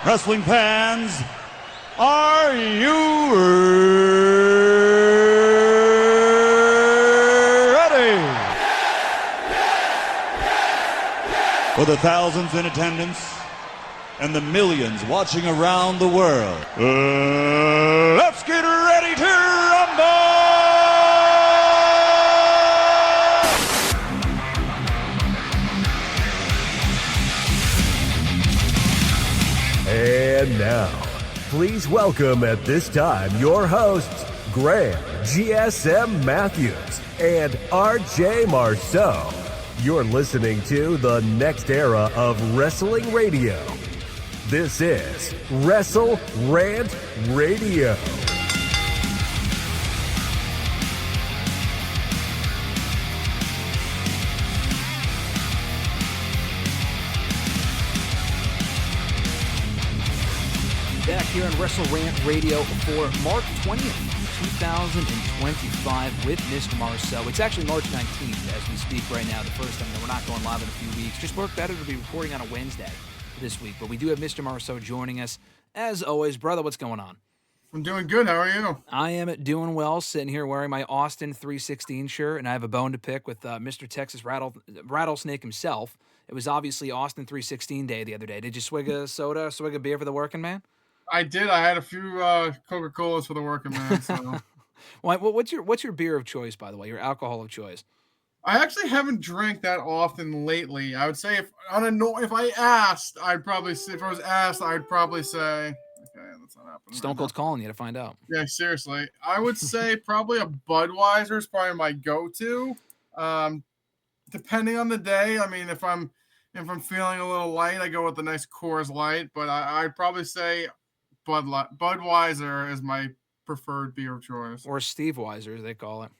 Wrestling fans, are you ready? For the thousands in attendance and the millions watching around the world, let's get ready to rumble! And now, please welcome at this time your hosts, Graham GSM Matthews and RJ Marceau. You're listening to the next era of wrestling radio. This is WrestleRant Radio. Back here on WrestleRant Radio for March 20th, 2025 with Mr. Marceau. It's actually March 19th as we speak right now, the first time that we're not going live in a few weeks. Just worked better to be recording on a Wednesday this week, but we do have Mr. Marceau joining us. As always, brother, what's going on? I'm doing good. How are you? I am doing well, sitting here wearing my Austin 316 shirt, and I have a bone to pick with Mr. Texas Rattlesnake himself. It was obviously Austin 316 day the other day. Did you swig a soda, swig a beer for the working man? I did. I had a few Coca-Colas for the working man. So. Well, what's your beer of choice, by the way? Your alcohol of choice? I actually haven't drank that often lately. I would say if I asked, I'd probably say, if I was asked, I'd probably say, okay, that's not happening. Stone Cold's calling you to find out. Yeah, seriously. I would say probably a Budweiser is probably my go-to. Depending on the day. I mean, if I'm feeling a little light, I go with a nice Coors Light. But I'd probably say Budweiser is my preferred beer of choice. Or Steve Weiser, as they call it.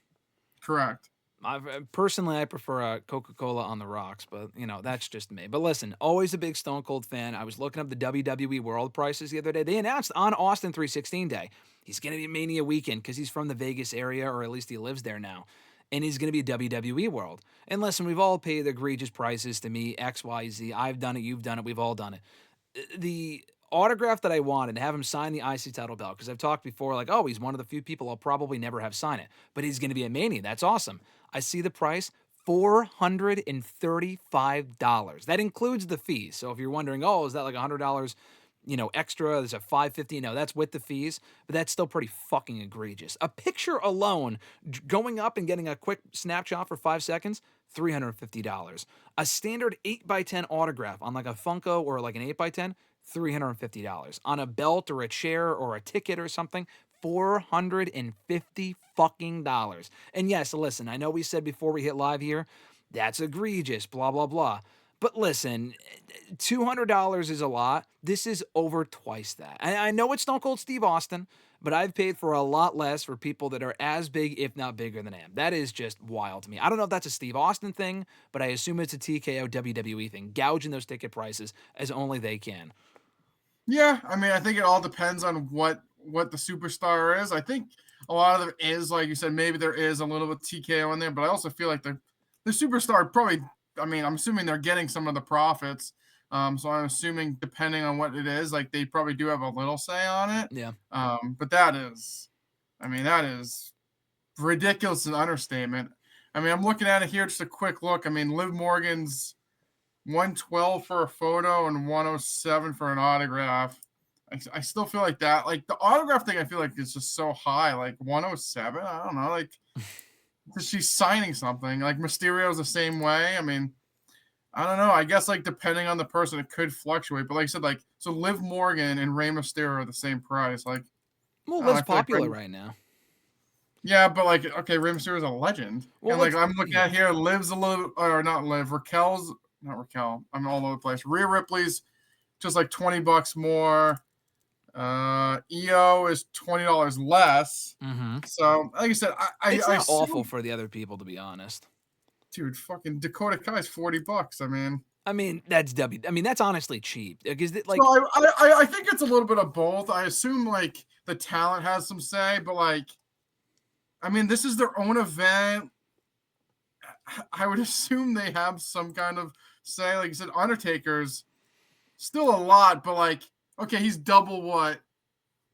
Correct. I prefer a Coca-Cola on the rocks, but, that's just me. But listen, always a big Stone Cold fan. I was looking up the WWE World prices the other day. They announced on Austin 316 Day, he's going to be Mania weekend because he's from the Vegas area, or at least he lives there now. And he's going to be WWE World. And listen, we've all paid egregious prices to me, X, Y, Z. I've done it. You've done it. We've all done it. The autograph that I wanted to have him sign the IC title belt, because I've talked before, like, oh, he's one of the few people I'll probably never have sign it, but he's going to be at Mania. That's awesome. I see the price, $435. That includes the fees. So if you're wondering, oh, is that like $100, extra? There's a $550. No, that's with the fees, but that's still pretty fucking egregious. A picture alone, going up and getting a quick snapshot for 5 seconds, $350. A standard 8x10 autograph on like a Funko or like an 8x10, $350. On a belt or a chair or a ticket or something, $450 fucking dollars. And yes, listen, I know we said before we hit live here, that's egregious, blah, blah, blah. But listen, $200 is a lot. This is over twice that. I know it's Stone Cold Steve Austin, but I've paid for a lot less for people that are as big, if not bigger than I am. That is just wild to me. I don't know if that's a Steve Austin thing, but I assume it's a TKO WWE thing, gouging those ticket prices as only they can. Yeah, I mean, I think it all depends on what the superstar is. I think a lot of it is, like you said, maybe there is a little bit TKO in there, but I also feel like the superstar probably, I mean, I'm assuming they're getting some of the profits. So I'm assuming depending on what it is, like they probably do have a little say on it. Yeah. But that is ridiculous, an understatement. I mean, I'm looking at it here, just a quick look. I mean, Liv Morgan's $112 for a photo and $107 for an autograph. I still feel like that. Like the autograph thing, I feel like is just so high. Like $107, I don't know. Like she's signing something. Like Mysterio's the same way. I mean, I don't know. I guess like depending on the person, it could fluctuate. But like I said, like so Liv Morgan and Rey Mysterio are the same price. Like, well, Liv's popular right now. Yeah, but like, okay, Rey Mysterio's a legend. Well, and like I'm looking at here, Liv's a little, or not Liv, not Raquel. I'm all over the place. Rhea Ripley's just like $20 more. EO is $20 less. Mm-hmm. So, like I said, it's not awful for the other people, to be honest. Dude, fucking Dakota Kai is $40. I mean, that's that's honestly cheap. Because like, so I think it's a little bit of both. I assume like the talent has some say, but like, I mean, this is their own event. I would assume they have some kind of say. Like you said, Undertaker's still a lot, but like okay, he's double what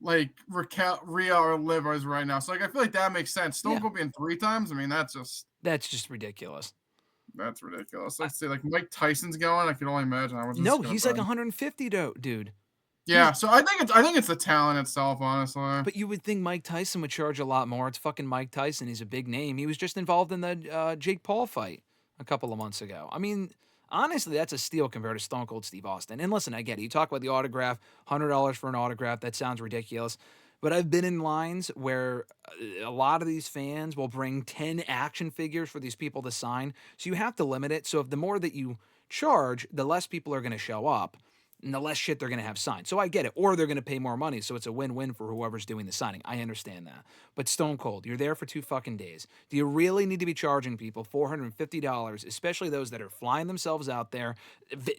like Rhea or Liv is right now. So like I feel like that makes sense. Stone Cold being 3 times, I mean that's just ridiculous. That's ridiculous. Let's see, like Mike Tyson's going. I can only imagine how much. No, he's like 150, dude. Yeah, so I think it's the talent itself, honestly. But you would think Mike Tyson would charge a lot more. It's fucking Mike Tyson. He's a big name. He was just involved in the Jake Paul fight a couple of months ago. I mean, honestly, that's a steal compared to Stone Cold Steve Austin. And listen, I get it. You talk about the autograph, $100 for an autograph. That sounds ridiculous. But I've been in lines where a lot of these fans will bring 10 action figures for these people to sign. So you have to limit it. So if the more that you charge, the less people are going to show up and the less shit they're going to have signed. So I get it. Or they're going to pay more money. So it's a win-win for whoever's doing the signing. I understand that. But Stone Cold, you're there for 2 fucking days. Do you really need to be charging people $450, especially those that are flying themselves out there?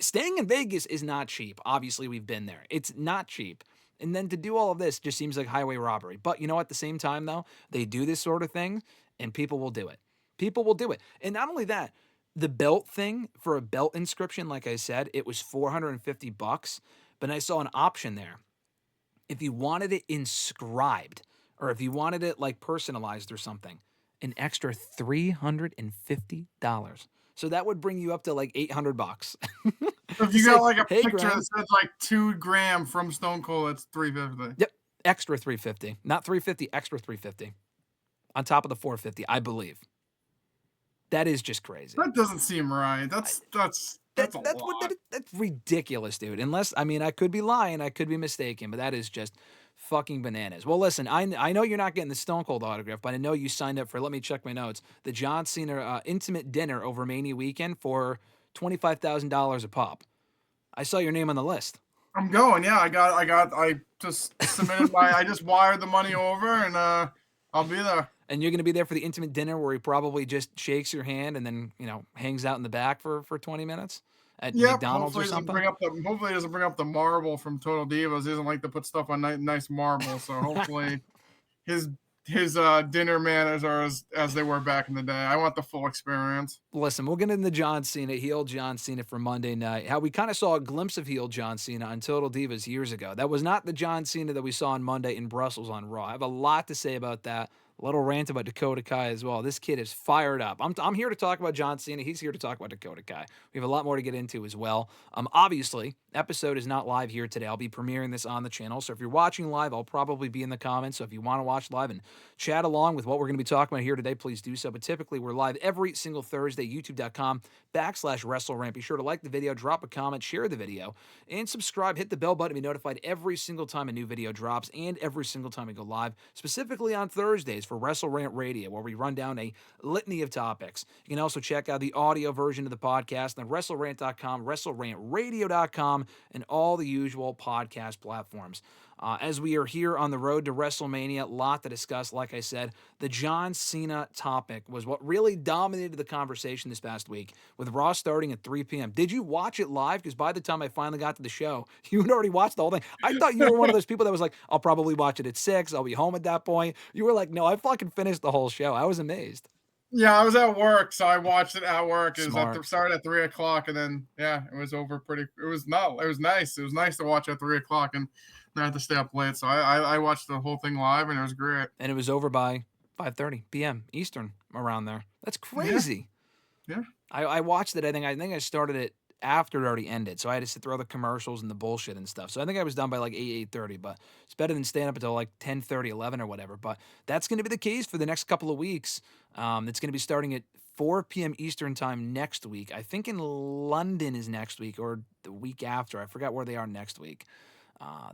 Staying in Vegas is not cheap. Obviously, we've been there. It's not cheap. And then to do all of this just seems like highway robbery. But you know, at the same time, though, they do this sort of thing and people will do it. People will do it. And not only that, the belt thing for a belt inscription, like I said, it was $450. But I saw an option there. If you wanted it inscribed or if you wanted it like personalized or something, an extra $350. So that would bring you up to like $800. So if you got like a picture that says like $2,000 from Stone Cold, it's $350. Yep, extra $350, not $350, extra $350, on top of the $450, I believe. That is just crazy. That doesn't seem right. That's ridiculous, dude. Unless, I mean, I could be lying, I could be mistaken, but that is just fucking bananas. Well, listen, I know you're not getting the Stone Cold autograph, but I know you signed up for, let me check my notes, the John Cena intimate dinner over Mania weekend for $25,000 a pop. I saw your name on the list. I'm going. Yeah, I just submitted I just wired the money over and I'll be there. And you're going to be there for the intimate dinner where he probably just shakes your hand and then, hangs out in the back for 20 minutes at McDonald's or something. Hopefully he doesn't bring up the marble from Total Divas. He doesn't like to put stuff on nice marble. So hopefully his dinner manners are as they were back in the day. I want the full experience. Listen, we'll get into John Cena, heel John Cena for Monday night. How we kind of saw a glimpse of heel John Cena on Total Divas years ago. That was not the John Cena that we saw on Monday in Brussels on Raw. I have a lot to say about that. A little rant about Dakota Kai as well. This kid is fired up. I'm here to talk about John Cena. He's here to talk about Dakota Kai. We have a lot more to get into as well. Obviously, episode is not live here today. I'll be premiering this on the channel. So if you're watching live, I'll probably be in the comments. So if you want to watch live and chat along with what we're going to be talking about here today, please do so. But typically, we're live every single Thursday, youtube.com/WrestleRant. Be sure to like the video, drop a comment, share the video, and subscribe. Hit the bell button to be notified every single time a new video drops and every single time we go live, specifically on Thursdays for WrestleRant Radio, where we run down a litany of topics. You can also check out the audio version of the podcast on WrestleRant.com, WrestleRantRadio.com, and all the usual podcast platforms. As we are here on the road to WrestleMania, a lot to discuss. Like I said, the John Cena topic was what really dominated the conversation this past week, with Raw starting at 3 p.m. Did you watch it live? Because by the time I finally got to the show, you had already watched the whole thing. I thought you were one of those people that was like, I'll probably watch it at 6. I'll be home at that point. You were like, no, I fucking finished the whole show. I was amazed. Yeah, I was at work, so I watched it at work. It started at 3 o'clock, and then it was over it was nice. It was nice to watch at 3 o'clock and not have to stay up late. So I watched the whole thing live, and it was great. And it was over by 5:30 p.m. Eastern, around there. That's crazy. Yeah. I watched it. I think I started it after it already ended, so I had to sit through all the commercials and the bullshit and stuff. So I think I was done by like 8:30, but it's better than staying up until like 10:30, 11 or whatever. But that's going to be the case for the next couple of weeks. It's going to be starting at 4 p.m. Eastern time next week. I think in London is next week or the week after. I forgot where they are next week.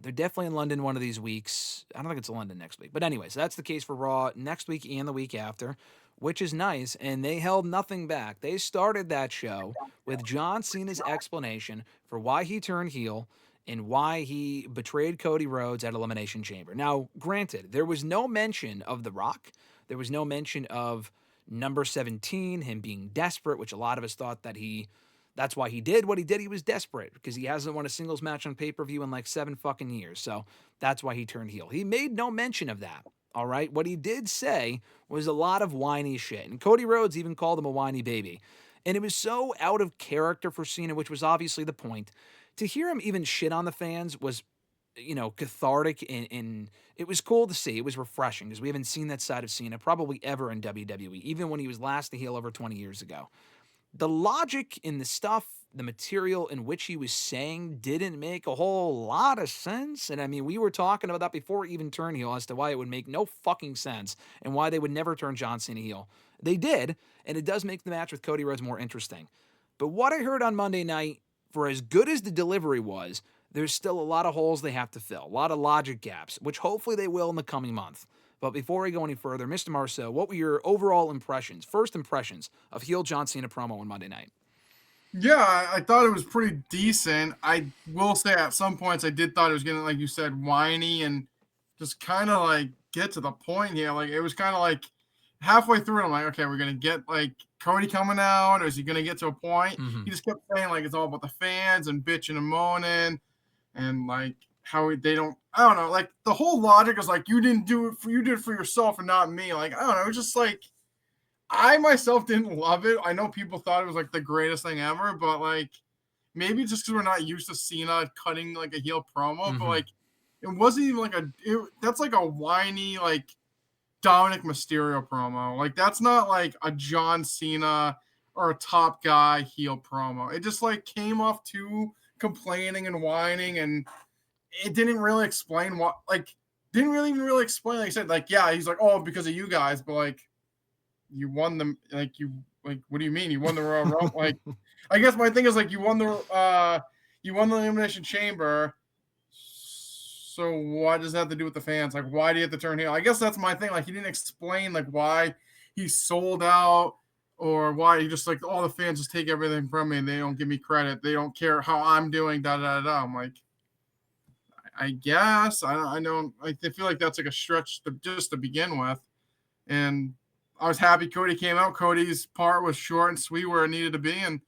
They're definitely in London one of these weeks. I don't think it's London next week. But anyways, that's the case for Raw next week and the week after, which is nice. And they held nothing back. They started that show with John Cena's explanation for why he turned heel and why he betrayed Cody Rhodes at Elimination Chamber. Now, granted, there was no mention of The Rock. There was no mention of number 17, him being desperate, which a lot of us thought that's why he did what he did. He was desperate because he hasn't won a singles match on pay-per-view in like 7 fucking years. So that's why he turned heel. He made no mention of that. All right. What he did say was a lot of whiny shit. And Cody Rhodes even called him a whiny baby. And it was so out of character for Cena, which was obviously the point. To hear him even shit on the fans was cathartic and it was cool to see. It was refreshing because we haven't seen that side of Cena probably ever in WWE, even when he was last the heel over 20 years ago. The logic in the stuff, the material in which he was saying didn't make a whole lot of sense. And I mean, we were talking about that before he even turned heel as to why it would make no fucking sense and why they would never turn John Cena heel. They did, and it does make the match with Cody Rhodes more interesting. But what I heard on Monday night, for as good as the delivery was, there's still a lot of holes they have to fill, a lot of logic gaps, which hopefully they will in the coming month. But before I go any further, Mr. Marceau, what were your overall impressions, first impressions of heel John Cena promo on Monday night? Yeah, I thought it was pretty decent. I will say at some points I did thought it was getting, like you said, whiny and just kind of like get to the point here. Like it was kind of like halfway through, I'm like, okay, we're gonna get like Cody coming out, or is he gonna get to a point? Mm-hmm. He just kept saying like it's all about the fans and bitching and moaning, and like how they don't. I don't know. Like the whole logic is like you didn't do it for you did it for yourself and not me. Like I don't know. It's just like I myself didn't love it. I know people thought it was like the greatest thing ever, but like maybe just because we're not used to Cena cutting like a heel promo, Mm-hmm. but like it wasn't even like that's like a whiny like Dominic Mysterio promo. Like that's not like a John Cena or a top guy heel promo. It just like came off too complaining and whining, and it didn't really explain what like didn't really even really explain. Like I said, like yeah, he's like, oh, because of you guys, but like you won them. Like you like what do you mean you won the Royal Rumble? Like I guess my thing is like you won the Elimination Chamber. So what does that have to do with the fans? Like, why do you have to turn heel? I guess that's my thing. Like, he didn't explain like why he sold out or why he just like all the fans just take everything from me and they don't give me credit. They don't care how I'm doing. Da da da. I'm like, I guess I don't. I feel like that's like a stretch just to begin with. And I was happy Cody came out. Cody's part was short and sweet where it needed to be, and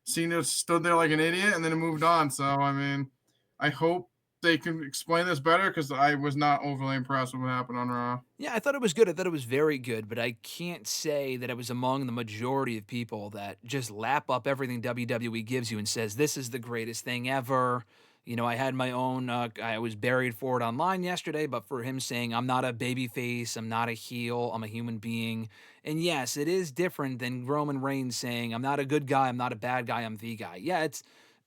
Cena stood there like an idiot, and then it moved on. So I mean, I hope they can explain this better because I was not overly impressed with what happened on Raw. Yeah, I thought it was good. I thought it was very good, but I can't say that I was among the majority of people that just lap up everything WWE gives you and says, this is the greatest thing ever. I had my own, I was buried for it online yesterday, but for him saying, I'm not a babyface, I'm not a heel, I'm a human being. And yes, it is different than Roman Reigns saying, I'm not a good guy, I'm not a bad guy, I'm the guy. Yeah,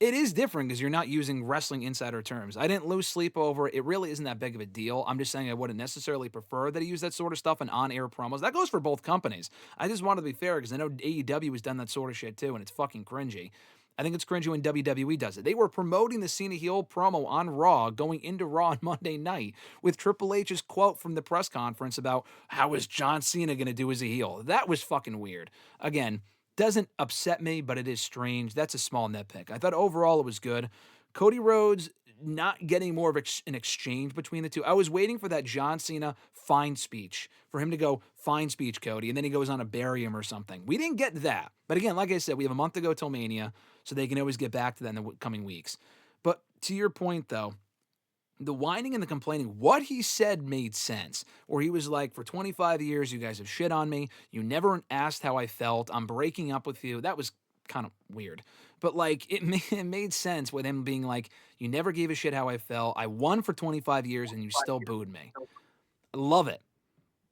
it is different because you're not using wrestling insider terms. I didn't lose sleep over it. It really isn't that big of a deal. I'm just saying I wouldn't necessarily prefer that he use that sort of stuff in on-air promos. That goes for both companies. I just wanted to be fair because I know AEW has done that sort of shit too, and it's fucking cringy. I think it's cringy when WWE does it. They were promoting the Cena heel promo on Raw going into Raw on Monday night with Triple H's quote from the press conference about how is John Cena going to do as a heel. That was fucking weird. Again, doesn't upset me, but it is strange. That's a small nitpick. I thought overall it was good. Cody Rhodes not getting more of an exchange between the two. I was waiting for that John Cena fine speech, for him to go, fine speech, Cody, and then he goes on to bury him or something. We didn't get that. But again, like I said, we have a month to go till Mania, so they can always get back to that in the coming weeks. But to your point, though, the whining and the complaining, what he said made sense. Where he was like, for 25 years, you guys have shit on me. You never asked how I felt. I'm breaking up with you. That was kind of weird. But like, it made sense with him being like, you never gave a shit how I felt. I won for 25 years and you still booed me. Love it.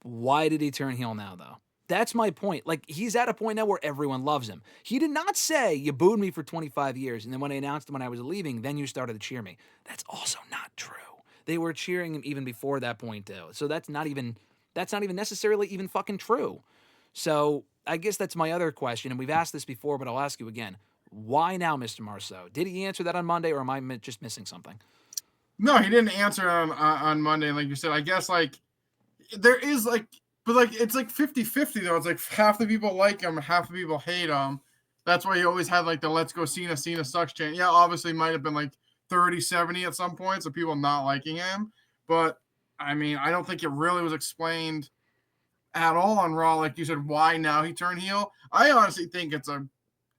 Why did he turn heel now, though? That's my point. Like, he's at a point now where everyone loves him. He did not say, you booed me for 25 years, and then when I announced him when I was leaving, then you started to cheer me. That's also not true. They were cheering him even before that point, though. So that's not even necessarily even fucking true. So I guess that's my other question, and we've asked this before, but I'll ask you again. Why now, Mr. Marceau? Did he answer that on Monday, or am I just missing something? No, he didn't answer on Monday. Like you said, I guess like there is like, but like it's like 50-50 though. It's like half the people like him, half the people hate him. That's why he always had like the "Let's go Cena, Cena sucks" chant. Yeah, obviously it might have been like 30-70 at some points of people not liking him. But I mean, I don't think it really was explained at all on Raw. Like you said, why now he turned heel? I honestly think it's going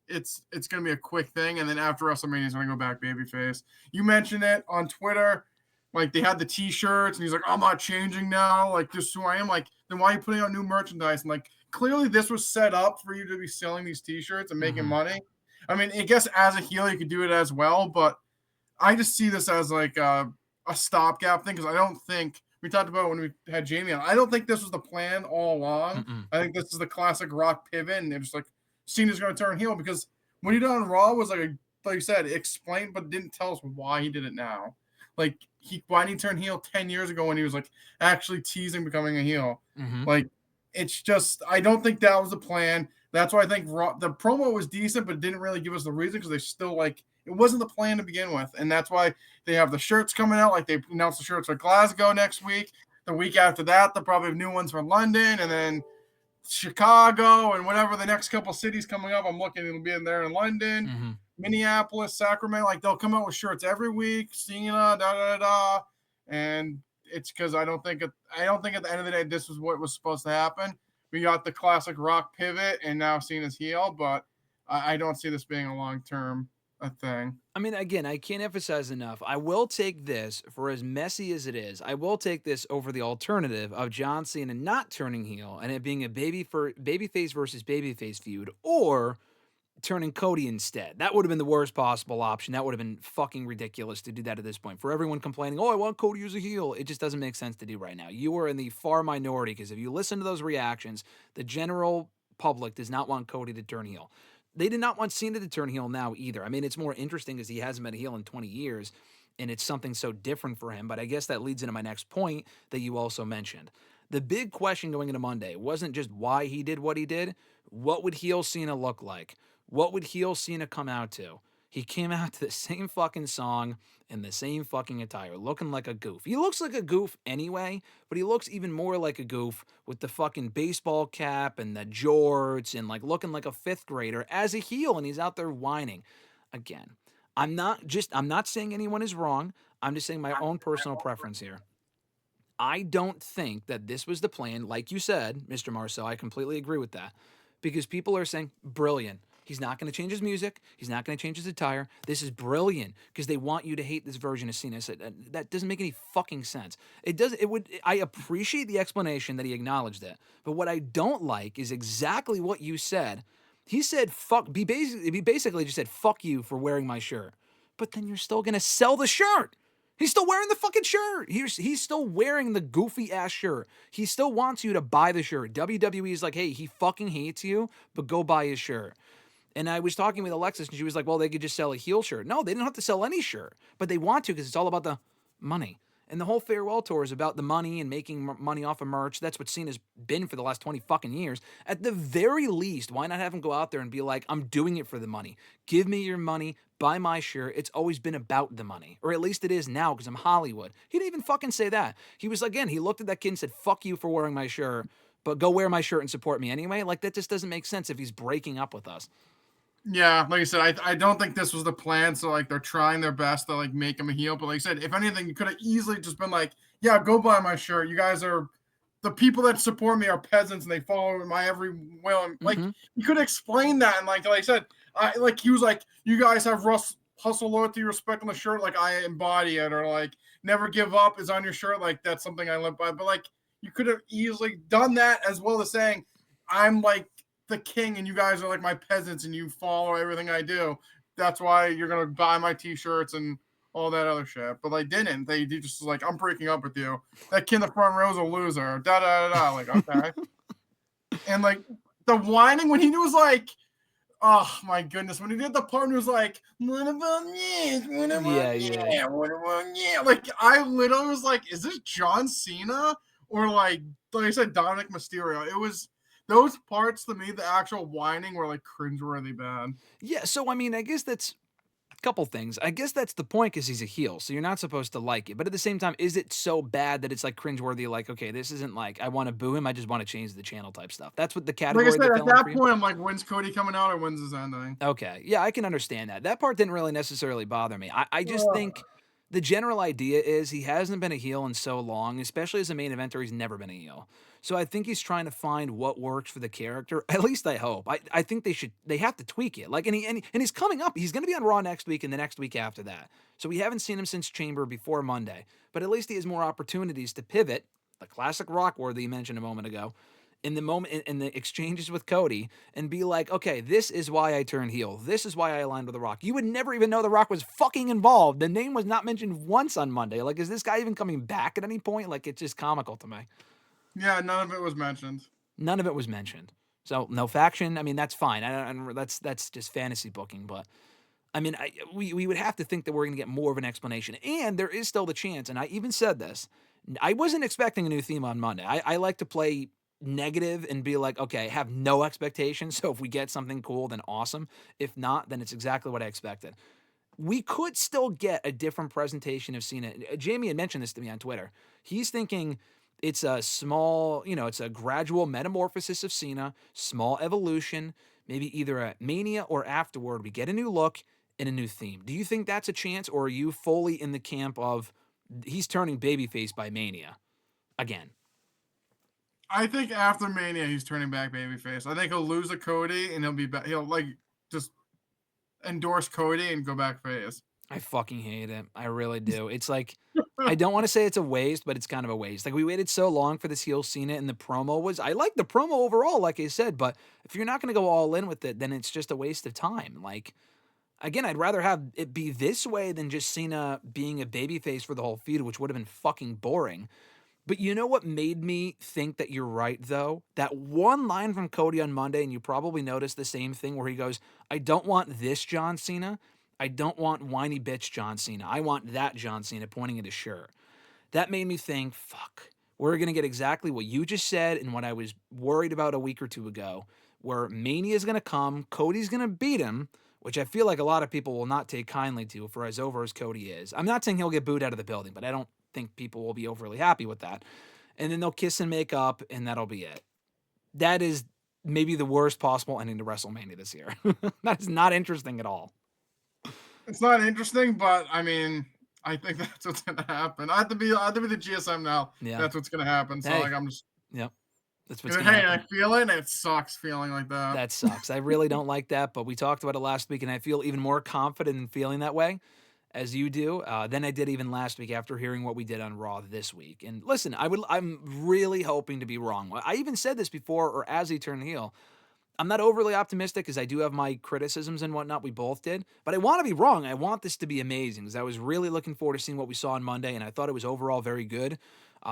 to be a quick thing. And then after WrestleMania, he's going to go back babyface. You mentioned it on Twitter. Like they had the t-shirts and he's like, I'm not changing now. Like this is who I am. Like, then why are you putting out new merchandise? And like, clearly this was set up for you to be selling these t-shirts and making money. I mean, I guess as a heel, you could do it as well, but I just see this as like a stopgap thing, because I don't think we talked about when we had Jamie on. I don't think this was the plan all along. Mm-mm. I think this is the classic Rock pivot, and they're just like Cena's going to turn heel, because when he did on Raw was like you said, explained but didn't tell us why he did it now. Like why did he turn heel 10 years ago when he was like actually teasing becoming a heel? Mm-hmm. Like it's just I don't think that was the plan. That's why I think the promo was decent, but didn't really give us the reason, because they still like it wasn't the plan to begin with, and that's why they have the shirts coming out. Like they announced the shirts for Glasgow next week. The week after that, they'll probably have new ones for London, and then Chicago, and whatever the next couple cities coming up. I'm looking, it'll be in there in London, Mm-hmm. Minneapolis, Sacramento. Like they'll come out with shirts every week. Cena, and it's because I don't think at the end of the day this was what was supposed to happen. We got the classic Rock pivot, and now Cena's heel, but I don't see this being a long-term thing. I mean, again, I can't emphasize enough. I will take this, for as messy as it is, I will take this over the alternative of John Cena not turning heel and it being a babyface versus babyface feud, or turning Cody instead. That would have been the worst possible option. That would have been fucking ridiculous to do that at this point. For everyone complaining, oh, I want Cody as a heel, it just doesn't make sense to do right now. You are in the far minority, because if you listen to those reactions, the general public does not want Cody to turn heel. They did not want Cena to turn heel now either. I mean, it's more interesting because he hasn't been a heel in 20 years, and it's something so different for him. But I guess that leads into my next point that you also mentioned. The big question going into Monday wasn't just why he did what he did. What would heel Cena look like? What would heel Cena come out to? He came out to the same fucking song in the same fucking attire, looking like a goof. He looks like a goof anyway, but he looks even more like a goof with the fucking baseball cap and the jorts and like looking like a fifth grader as a heel, and he's out there whining. Again, I'm not saying anyone is wrong. I'm just saying my own personal preference here. I don't think that this was the plan, like you said, Mr. Marceau. I completely agree with that, because people are saying, brilliant. He's not going to change his music. He's not going to change his attire. This is brilliant, because they want you to hate this version of Cena. I said, that doesn't make any fucking sense. I appreciate the explanation that he acknowledged it, but what I don't like is exactly what you said. He said, he basically just said, fuck you for wearing my shirt. But then you're still going to sell the shirt. He's still wearing the fucking shirt. He's still wearing the goofy ass shirt. He still wants you to buy the shirt. WWE is like, hey, he fucking hates you, but go buy his shirt. And I was talking with Alexis, and she was like, well, they could just sell a heel shirt. No, they don't have to sell any shirt, but they want to, because it's all about the money. And the whole farewell tour is about the money and making money off of merch. That's what Cena's been for the last 20 fucking years. At the very least, why not have him go out there and be like, I'm doing it for the money. Give me your money. Buy my shirt. It's always been about the money. Or at least it is now, because I'm Hollywood. He didn't even fucking say that. He was, again, he looked at that kid and said, fuck you for wearing my shirt, but go wear my shirt and support me anyway. Like, that just doesn't make sense if he's breaking up with us. Yeah, like I said, I don't think this was the plan. So like they're trying their best to like make him a heel. But like I said, if anything, you could have easily just been like, yeah, go buy my shirt. You guys are the people that support me are peasants and they follow my every will. And like you could explain that. And like I said, he was like, you guys have hustle, loyalty, respect on the shirt. Like I embody it, or like never give up is on your shirt. Like that's something I live by. But like you could have easily done that, as well as saying, I'm like the king and you guys are like my peasants and you follow everything I do. That's why you're gonna buy my t-shirts and all that other shit. But they didn't. They just like, I'm breaking up with you. That kid in the front row is a loser. Da da da da. Like, okay. And like the whining when he was like, oh my goodness, when he did the part, he was like, what about this? What about yeah. What about yeah? Like I literally was like, is this John Cena or like I said, Dominic Mysterio? It was. Those parts to me, the actual whining, were like cringeworthy bad. Yeah, so I mean, I guess that's a couple things. I guess that's the point, because he's a heel, so you're not supposed to like it. But at the same time, is it so bad that it's like cringeworthy? Like, okay, this isn't like I want to boo him, I just want to change the channel type stuff. That's what the category. Like I said, at that point, I'm like, when's Cody coming out or when's his ending? Okay, yeah, I can understand that. That part didn't really necessarily bother me. I just think the general idea is he hasn't been a heel in so long, especially as a main eventer. He's never been a heel. So I think he's trying to find what works for the character. At least I hope. I think they have to tweak it. Like, and he's coming up. He's going to be on Raw next week and the next week after that. So we haven't seen him since Chamber before Monday. But at least he has more opportunities to pivot, the classic Rock word that you mentioned a moment ago, in the moment, in the exchanges with Cody, and be like, okay, this is why I turned heel. This is why I aligned with The Rock. You would never even know The Rock was fucking involved. The name was not mentioned once on Monday. Like, is this guy even coming back at any point? Like, it's just comical to me. Yeah, none of it was mentioned. None of it was mentioned. So no faction. I mean, that's fine. That's just fantasy booking. But I mean, we would have to think that we're going to get more of an explanation. And there is still the chance. And I even said this. I wasn't expecting a new theme on Monday. I like to play negative and be like, okay, have no expectations. So if we get something cool, then awesome. If not, then it's exactly what I expected. We could still get a different presentation of Cena. Jamie had mentioned this to me on Twitter. He's thinking it's a small, it's a gradual metamorphosis of Cena, small evolution, maybe either at Mania or afterward, we get a new look and a new theme. Do you think that's a chance, or are you fully in the camp of he's turning babyface by Mania again? I think after Mania, he's turning back babyface. I think he'll lose to Cody and he'll be back. He'll just endorse Cody and go back face. I fucking hate it. I really do. It's like, I don't want to say it's a waste, but it's kind of a waste. Like, we waited so long for this heel Cena, and the promo I like the promo overall, like I said, but if you're not going to go all in with it, then it's just a waste of time. Like, again, I'd rather have it be this way than just Cena being a babyface for the whole feud, which would have been fucking boring. But you know what made me think that you're right, though? That one line from Cody on Monday, and you probably noticed the same thing where he goes, I don't want this John Cena. I don't want whiny bitch John Cena. I want that John Cena, pointing at his shirt. That made me think, fuck, we're going to get exactly what you just said and what I was worried about a week or two ago, where Mania is going to come, Cody's going to beat him, which I feel like a lot of people will not take kindly to for as over as Cody is. I'm not saying he'll get booed out of the building, but I don't think people will be overly happy with that. And then they'll kiss and make up, and that'll be it. That is maybe the worst possible ending to WrestleMania this year. That is not interesting at all. It's not interesting, but I mean, I think that's what's gonna happen. I have to be the GSM now. Yeah. That's what's gonna happen. So I'm just. Yep. That's what's gonna happen. I feel it, and it sucks feeling like that. That sucks. I really don't like that, but we talked about it last week, and I feel even more confident in feeling that way, as you do, than I did even last week after hearing what we did on Raw this week. And listen, I'm really hoping to be wrong. I even said this before, or as he turned heel. I'm not overly optimistic because I do have my criticisms and whatnot. We both did. But I want to be wrong. I want this to be amazing because I was really looking forward to seeing what we saw on Monday, and I thought it was overall very good.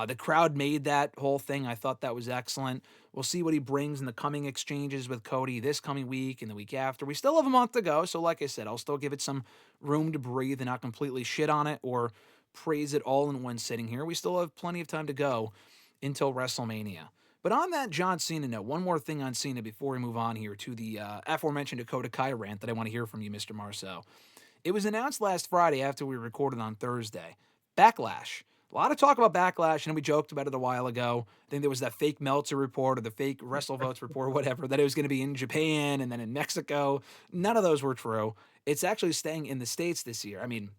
The crowd made that whole thing. I thought that was excellent. We'll see what he brings in the coming exchanges with Cody this coming week and the week after. We still have a month to go, so like I said, I'll still give it some room to breathe and not completely shit on it or praise it all in one sitting here. We still have plenty of time to go until WrestleMania. But on that John Cena note, one more thing on Cena before we move on here to the aforementioned Dakota Kai rant that I want to hear from you, Mr. Marceau. It was announced last Friday after we recorded on Thursday. Backlash. A lot of talk about Backlash, and we joked about it a while ago. I think there was that fake Meltzer report or the fake WrestleVotes report or whatever, that it was going to be in Japan and then in Mexico. None of those were true. It's actually staying in the States this year. I mean,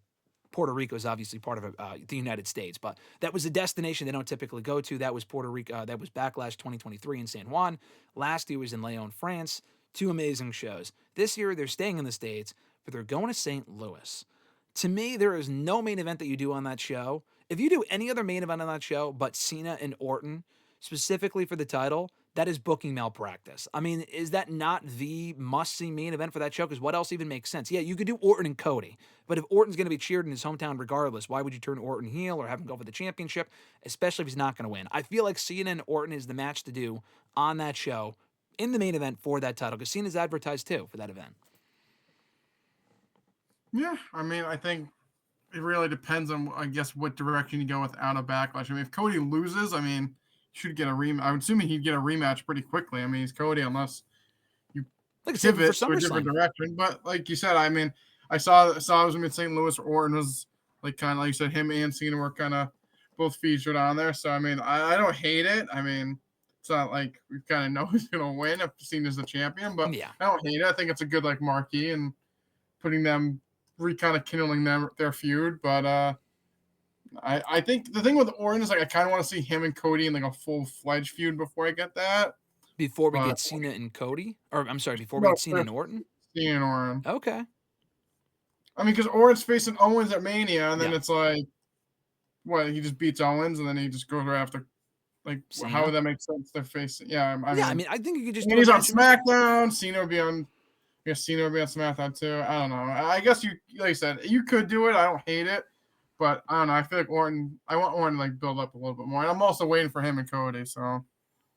Puerto Rico is obviously part of the United States, but that was a destination they don't typically go to. That was Puerto Rico. That was Backlash 2023 in San Juan. Last year was in Lyon, France. Two amazing shows. This year they're staying in the States, but they're going to St. Louis. To me, there is no main event that you do on that show. If you do any other main event on that show but Cena and Orton, specifically for the title, that is booking malpractice. I mean, is that not the must-see main event for that show? Because what else even makes sense? Yeah, you could do Orton and Cody, but if Orton's going to be cheered in his hometown regardless, why would you turn Orton heel or have him go for the championship, especially if he's not going to win? I feel like Cena and Orton is the match to do on that show in the main event for that title, because Cena's advertised too for that event. Yeah, I mean, I think it really depends on, I guess, what direction you go with out of Backlash. I mean, if Cody loses, I mean, should get a rematch. I'm assuming he'd get a rematch pretty quickly. I mean, he's Cody, unless you pivot to a different direction. But like you said, I mean, I saw it was in St. Louis. Orton was like kind of like you said, him and Cena were kind of both featured on there. So I mean, I don't hate it. I mean, it's not like we kind of know who's gonna win if Cena's the champion, but yeah, I don't hate it. I think it's a good like marquee and putting them kind of kindling their feud. But I think the thing with Orton is like I kind of want to see him and Cody in like a full-fledged feud before I get that. Before we get Cena and Cody? Or I'm sorry, before we get Cena and Orton? Cena and Orton. Okay. I mean, because Orton's facing Owens at Mania, and then it's like, what, he just beats Owens, and then he just goes right after Like, Cena? how would that make sense? They're facing. Yeah, I mean, I think you could just. He's on SmackDown. Cena would be on. I guess Cena would be on SmackDown too. I don't know. I guess you, like I said, you could do it. I don't hate it, but I don't know. I feel like Orton. I want Orton to like build up a little bit more, and I'm also waiting for him and Cody. So.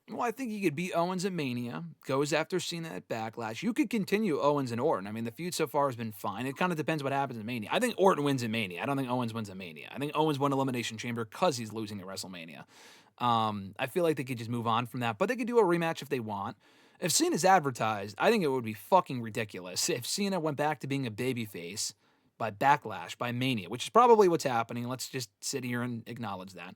Well, I think you could beat Owens at Mania, goes after Cena at Backlash. You could continue Owens and Orton. I mean, the feud so far has been fine. It kind of depends what happens in Mania. I think Orton wins at Mania. I don't think Owens wins at Mania. I think Owens won Elimination Chamber because he's losing at WrestleMania. I feel like they could just move on from that, but they could do a rematch if they want. If Cena's advertised, I think it would be fucking ridiculous if Cena went back to being a babyface by Backlash, by Mania, which is probably what's happening. Let's just sit here and acknowledge that.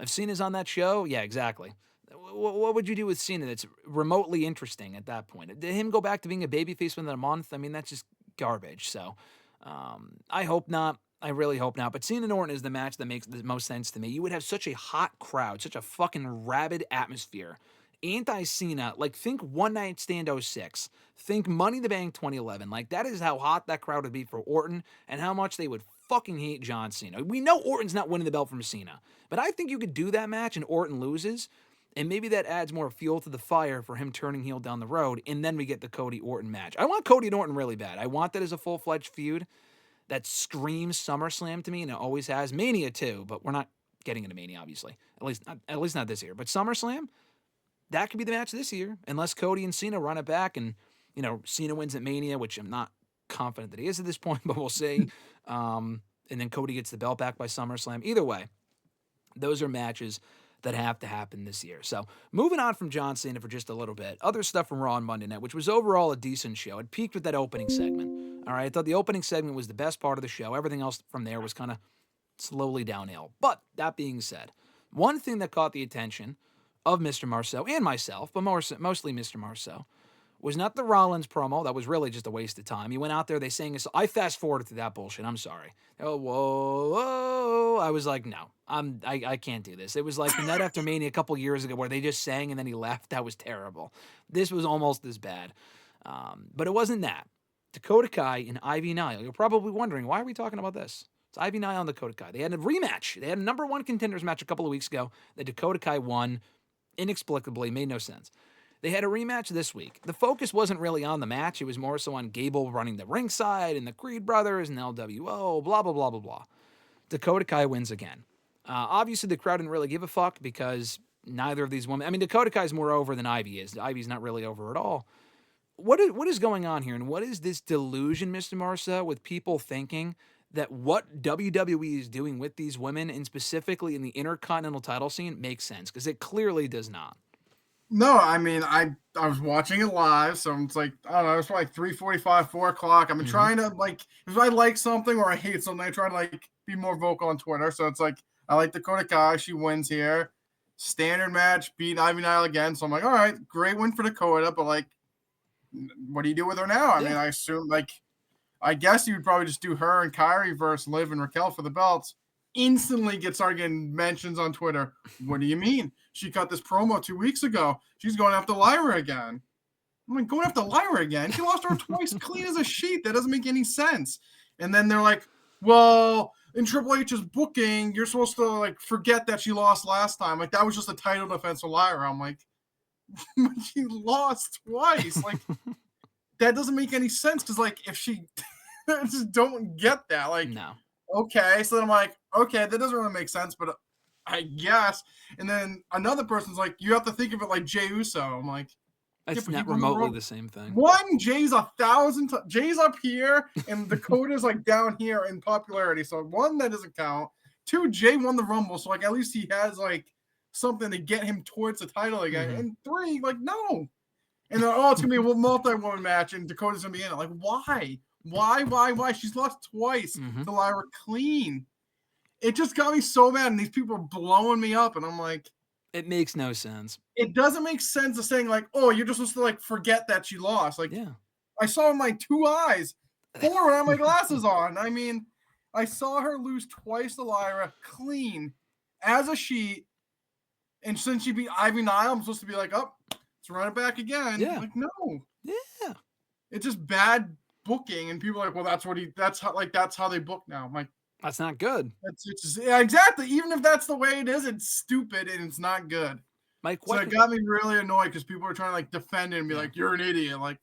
If Cena's on that show, yeah, exactly. What would you do with Cena that's remotely interesting at that point? Did him go back to being a babyface within a month? I mean, that's just garbage. So I hope not. I really hope not. But Cena and Orton is the match that makes the most sense to me. You would have such a hot crowd, such a fucking rabid atmosphere. Anti-Cena, like think One Night Stand 06, think Money in the Bank 2011. Like that is how hot that crowd would be for Orton and how much they would fucking hate John Cena. We know Orton's not winning the belt from Cena, but I think you could do that match and Orton loses. And maybe that adds more fuel to the fire for him turning heel down the road. And then we get the Cody Orton match. I want Cody and Orton really bad. I want that as a full-fledged feud that screams SummerSlam to me, and it always has. Mania too, but we're not getting into Mania, obviously. At least not this year. But SummerSlam, that could be the match this year, unless Cody and Cena run it back and, Cena wins at Mania, which I'm not confident that he is at this point, but we'll see. And then Cody gets the belt back by SummerSlam. Either way, those are matches that have to happen this year. So moving on from John Cena for just a little bit, other stuff from Raw on Monday night, which was overall a decent show. It peaked with that opening segment. All right, I thought the opening segment was the best part of the show. Everything else from there was kind of slowly downhill. But that being said, one thing that caught the attention of Mr. Marceau and myself, but mostly Mr. Marceau, was not the Rollins promo. That was really just a waste of time. He went out there, they sang a song. I fast-forwarded through that bullshit. I'm sorry. Oh, whoa. I was like, no, I can't do this. It was like the night after Mania a couple years ago where they just sang and then he left. That was terrible. This was almost as bad. But it wasn't that. Dakota Kai and Ivy Nile. You're probably wondering, why are we talking about this? It's Ivy Nile and Dakota Kai. They had a rematch. They had a number one contenders match a couple of weeks ago that Dakota Kai won inexplicably. Made no sense. They had a rematch this week. The focus wasn't really on the match. It was more so on Gable running the ringside and the Creed brothers and LWO, blah, blah, blah, blah, blah. Dakota Kai wins again. Obviously, the crowd didn't really give a fuck because neither of these women... I mean, Dakota Kai's more over than Ivy is. Ivy's not really over at all. What is going on here? And what is this delusion, Mr. Marceau, with people thinking that what WWE is doing with these women, and specifically in the Intercontinental title scene, makes sense? Because it clearly does not. No, I mean, I was watching it live, so it's like, I don't know, it's probably 3:45, 4 o'clock. I've been trying to, like, if I like something or I hate something, I try to, like, be more vocal on Twitter. So it's like, I like Dakota Kai. She wins here. Standard match, beat Ivy Nile again. So I'm like, all right, great win for Dakota, but, like, what do you do with her now? I mean, I assume, like, I guess you would probably just do her and Kyrie versus Liv and Raquel for the belts. Instantly gets started getting mentions on Twitter. What do you mean? She cut this promo 2 weeks ago. She's going after Lyra again. I'm like, going after Lyra again? She lost her twice clean as a sheet. That doesn't make any sense. And then they're like, well, in Triple H's booking, you're supposed to, like, forget that she lost last time. Like, that was just a title defense for Lyra. I'm like, she lost twice. Like, that doesn't make any sense because, like, if she I just don't get that. Like, no. Okay, so then I'm like, okay, that doesn't really make sense, but I guess. And then another person's like, you have to think of it like Jey Uso. I'm like, it's not remotely the same thing. One, Jay's 1,000. Jay's up here, and Dakota's like down here in popularity. So one, that doesn't count. Two, Jay won the Rumble, so like at least he has like something to get him towards the title again. Mm-hmm. And three, like no. And then it's gonna be a multi-woman match, and Dakota's gonna be in it. Like why? Why? She's lost twice to Lyra clean. It just got me so mad, and these people are blowing me up, and I'm like, it makes no sense. It doesn't make sense of saying like, oh, you're just supposed to like forget that she lost. Like, yeah, I saw in my 2 eyes, 4 when I had my glasses on. I mean, I saw her lose twice to Lyra clean as a sheet, and since she beat Ivy Nile, I'm supposed to be like, oh, let's run it back again. Yeah, like no, yeah, it's just bad booking, and people are like, well, that's how they book now. I'm like, That's not good. Yeah, exactly. Even if that's the way it is, it's stupid and it's not good. So it got me really annoyed because people were trying to like defend it and be like, "You're an idiot." Like,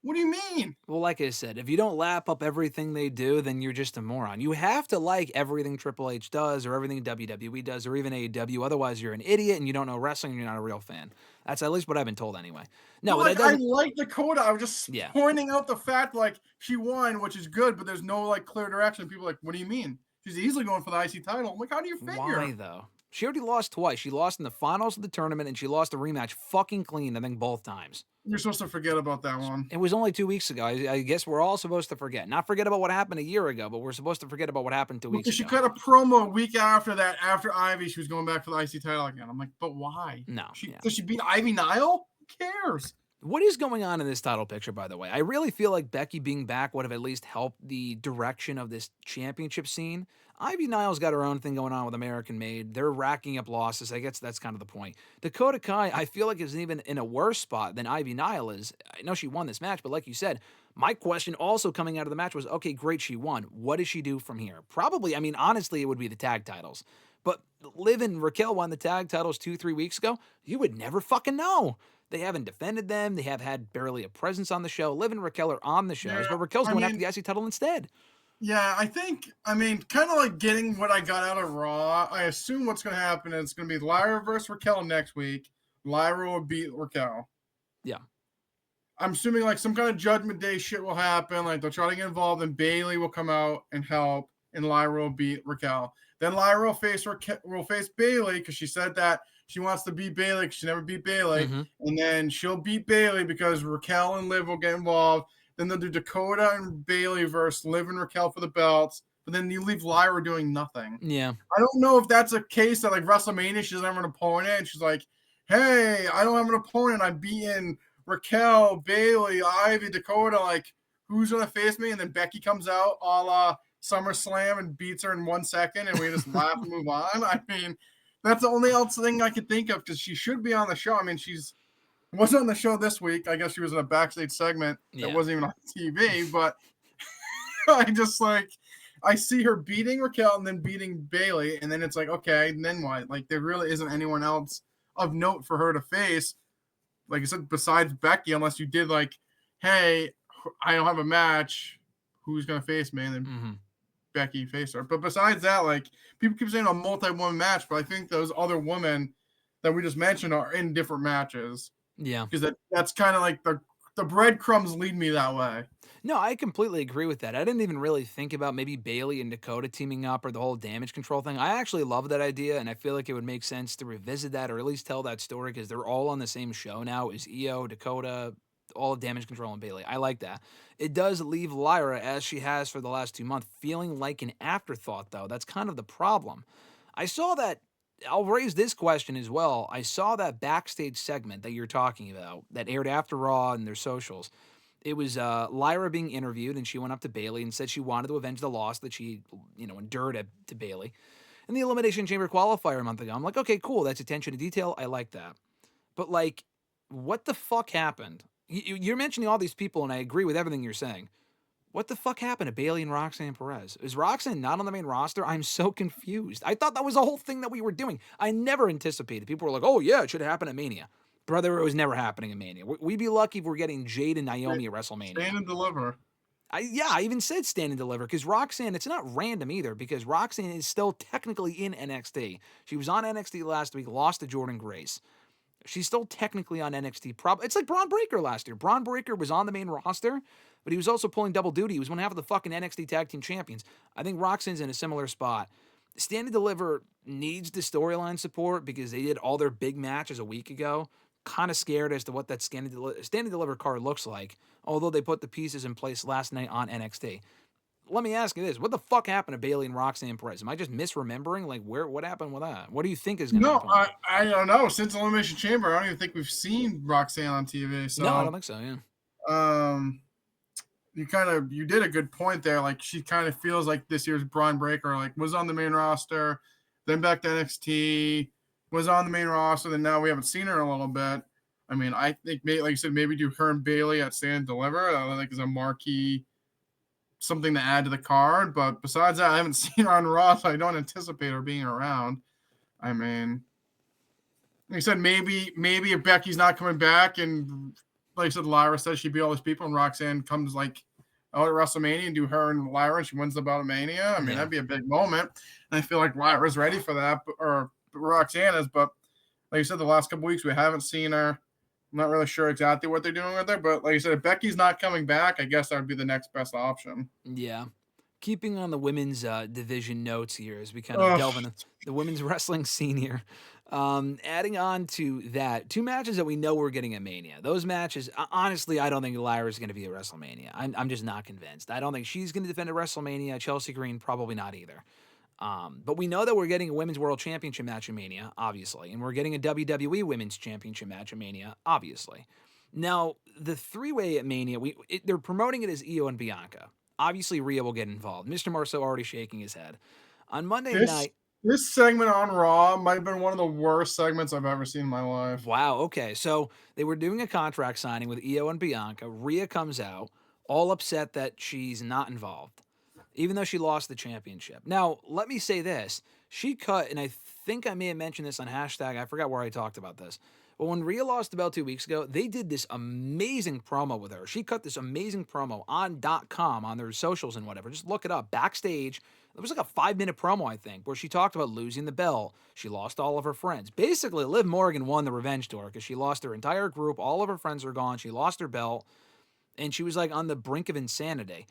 what do you mean? Well, like I said, if you don't lap up everything they do, then you're just a moron. You have to like everything Triple H does or everything WWE does or even AEW. Otherwise, you're an idiot and you don't know wrestling and you're not a real fan. That's at least what I've been told anyway. No, like, I like Dakota. I was just pointing out the fact, like, she won, which is good, but there's no, like, clear direction. People are like, what do you mean? She's easily going for the IC title. I'm like, how do you figure? Why, though? She already lost twice. She lost in the finals of the tournament and she lost a rematch fucking clean, I think, both times. You're supposed to forget about that one. It was only 2 weeks ago. I guess we're all supposed to forget. Not forget about what happened a year ago, but we're supposed to forget about what happened 2 weeks ago. She cut a promo a week after that, after Ivy, she was going back for the IC title again. I'm like, but why? No. Does she beat Ivy Nile? Who cares? What is going on in this title picture, by the way? I really feel like Becky being back would have at least helped the direction of this championship scene. Ivy Nile's got her own thing going on with American Made. They're racking up losses. I guess that's kind of the point. Dakota Kai, I feel like, is even in a worse spot than Ivy Nile is. I know she won this match, but like you said, my question also coming out of the match was, okay, great, she won. What does she do from here? Probably, I mean, honestly, it would be the tag titles. But Liv and Raquel won the tag titles 2-3 weeks ago. You would never fucking know. They haven't defended them. They have had barely a presence on the show. Liv and Raquel are on the shows, but Raquel's going after the IC title instead. Yeah, I think, kind of like getting what I got out of Raw, I assume what's going to happen is it's going to be Lyra versus Raquel next week. Lyra will beat Raquel. Yeah. I'm assuming like some kind of Judgment Day shit will happen. Like they'll try to get involved and Bayley will come out and help and Lyra will beat Raquel. Then Lyra will face Bayley because she said that she wants to beat Bayley because she never beat Bayley. Mm-hmm. And then she'll beat Bayley because Raquel and Liv will get involved. Then they'll do Dakota and Bayley versus Liv and Raquel for the belts. But then you leave Lyra doing nothing. Yeah. I don't know if that's a case that like WrestleMania, she doesn't have an opponent. And she's like, hey, I don't have an opponent. I'm beating Raquel, Bayley, Ivy, Dakota. Like, who's going to face me? And then Becky comes out a la SummerSlam and beats her in 1 second. And we just laugh and move on. I mean, that's the only else thing I could think of because she should be on the show. I mean, she's wasn't on the show this week. I guess she was in a backstage segment that wasn't even on TV, but I just like, I see her beating Raquel and then beating Bayley. And then it's like, okay, and then what? Like there really isn't anyone else of note for her to face. Like I said, besides Becky, unless you did like, hey, I don't have a match. Who's going to face me? And then Becky face her. But besides that, like people keep saying a multi-woman match, but I think those other women that we just mentioned are in different matches. Yeah. Because that's kind of like the breadcrumbs lead me that way. No, I completely agree with that. I didn't even really think about maybe Bayley and Dakota teaming up or the whole damage control thing. I actually love that idea, and I feel like it would make sense to revisit that or at least tell that story because they're all on the same show now. Is Io, Dakota, all of damage control and Bayley. I like that. It does leave Lyra, as she has for the last 2 months, feeling like an afterthought, though. That's kind of the problem. I saw that. I'll raise this question as well. I saw that backstage segment that you're talking about that aired after Raw and their socials. It was Lyra being interviewed, and she went up to Bayley and said she wanted to avenge the loss that she, endured to Bayley in the Elimination Chamber qualifier a month ago. I'm like, okay, cool. That's attention to detail. I like that. But, like, what the fuck happened? You're mentioning all these people, and I agree with everything you're saying. What the fuck happened to Bayley and Roxanne Perez? Is Roxanne not on the main roster? I'm so confused. I thought that was the whole thing that we were doing. I never anticipated. People were like, oh, yeah, it should happen at Mania. Brother, it was never happening at Mania. We'd be lucky if we're getting Jade and Naomi at WrestleMania. Stand and deliver. I even said stand and deliver because Roxanne, it's not random either because Roxanne is still technically in NXT. She was on NXT last week, lost to Jordan Grace. She's still technically on NXT. It's like Braun Breaker last year. Braun Breaker was on the main roster, but he was also pulling double duty. He was one half of the fucking NXT Tag Team Champions. I think Roxanne's in a similar spot. Stand and Deliver needs the storyline support because they did all their big matches a week ago. Kind of scared as to what that Stand and Deliver card looks like, although they put the pieces in place last night on NXT. Let me ask you this. What the fuck happened to Bayley and Roxanne Perez? Am I just misremembering? Like, what happened with that? What do you think is going to happen? No, I don't know. Since Elimination Chamber, I don't even think we've seen Roxanne on TV. So, no, I don't think so, yeah. You did a good point there. Like, she kind of feels like this year's Braun Breaker, like, was on the main roster, then back to NXT, was on the main roster, then now we haven't seen her in a little bit. I mean, I think, like you said, maybe do her and Bayley at Stand and Deliver. I think is a marquee something to add to the card. But besides that, I haven't seen her on Raw, so I don't anticipate her being around. I mean, like I said, maybe if Becky's not coming back, and like I said, Lyra says she'd beat all these people, and Roxanne comes like out at WrestleMania and do her and Lyra, and she wins the belt of Mania. I mean, that'd be a big moment. And I feel like Lyra's ready for that, or Roxanne is. But like you said, the last couple weeks we haven't seen her. I'm not really sure exactly what they're doing with her, but like you said, if Becky's not coming back, I guess that would be the next best option. Yeah. Keeping on the women's division notes here as we kind of delve into the women's wrestling scene here. Adding on to that, 2 matches that we know we're getting at Mania. Those matches, honestly, I don't think Lyra's going to be at WrestleMania. I'm just not convinced. I don't think she's going to defend at WrestleMania. Chelsea Green, probably not either. But we know that we're getting a Women's World Championship match in Mania, obviously. And we're getting a WWE Women's Championship match in Mania, obviously. Now, the 3-way at Mania, they're promoting it as Io and Bianca. Obviously, Rhea will get involved. Mr. Marceau already shaking his head. On Monday night... This segment on Raw might have been one of the worst segments I've ever seen in my life. Wow, okay. So they were doing a contract signing with Io and Bianca. Rhea comes out, all upset that she's not involved, even though she lost the championship. Now, let me say this. She cut, and I think I may have mentioned this on hashtag, I forgot where I talked about this, but when Rhea lost the belt 2 weeks ago, they did this amazing promo with her. She cut this amazing promo on .com, on their socials and whatever. Just look it up. Backstage, it was like a 5-minute promo, I think, where she talked about losing the belt. She lost all of her friends. Basically, Liv Morgan won the revenge tour because she lost her entire group. All of her friends are gone. She lost her belt, and she was like on the brink of insanity.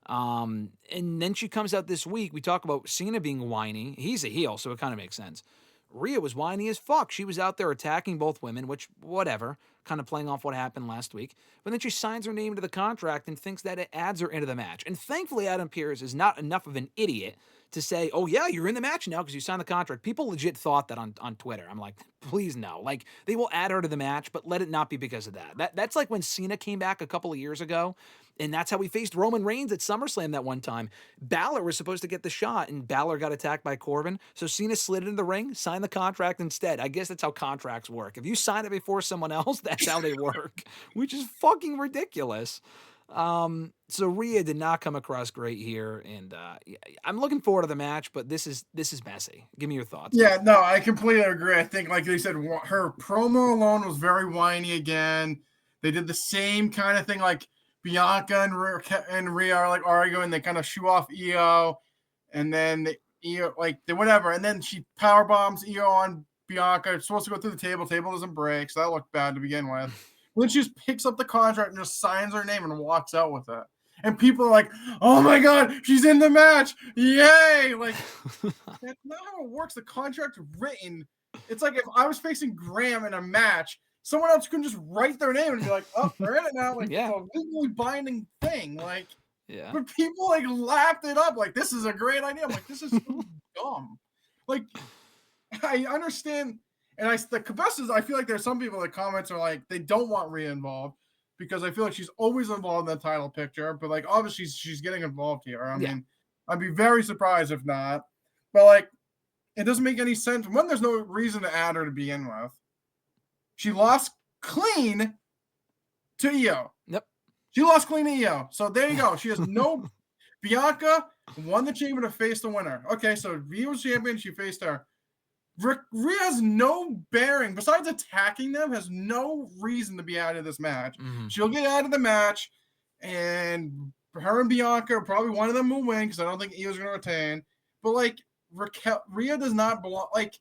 And then she comes out this week. We talk about Cena being whiny. He's a heel, so it kind of makes sense. Rhea was whiny as fuck. She was out there attacking both women, which, whatever, kind of playing off what happened last week. But then she signs her name to the contract and thinks that it adds her into the match. And thankfully, Adam Pearce is not enough of an idiot to say, oh, yeah, you're in the match now because you signed the contract. People legit thought that on Twitter. I'm like, please no. Like, they will add her to the match, but let it not be because of that. That's like when Cena came back a couple of years ago, and that's how we faced Roman Reigns at SummerSlam that one time. Balor was supposed to get the shot, and Balor got attacked by Corbin, so Cena slid into the ring, signed the contract instead. I guess that's how contracts work. If you sign it before someone else, that's how they work, which is fucking ridiculous. So Rhea did not come across great here, and I'm looking forward to the match, but this is messy. Give me your thoughts. Yeah, no, I completely agree. I think, like they said, her promo alone was very whiny again. They did the same kind of thing, like Bianca and Rhea are like arguing. They kind of shoo off Io, and then Io whatever, and then she power bombs Io on Bianca. It's supposed to go through the table. Table doesn't break, so that looked bad to begin with. Then she just picks up the contract and just signs her name and walks out with it. And people are like, oh my God, she's in the match. Yay. Like, that's not how it works. The contract's written. It's like if I was facing Graham in a match, someone else can just write their name and be like, oh, they're in it now. Like, yeah. It's a legally binding thing. Like, yeah. But people like lapped it up. Like, this is a great idea. I'm like, this is so dumb. Like, I understand. And the best is, I feel like there's some people that comments are like, they don't want Rhea involved because I feel like she's always involved in the title picture. But like, obviously she's getting involved here. I mean, I'd be very surprised if not. But like, it doesn't make any sense. One, there's no reason to add her to begin with. She lost clean to Io. Yep. She lost clean to Io. So there you go. She has no. Bianca won the champion to face the winner. Okay, so Rhea was champion. She faced her. Rhea has no bearing, besides attacking them, has no reason to be out of this match. Mm-hmm. She'll get out of the match, and her and Bianca, probably one of them will win, because I don't think Io's going to retain. But, like, Rhea does not belong, like,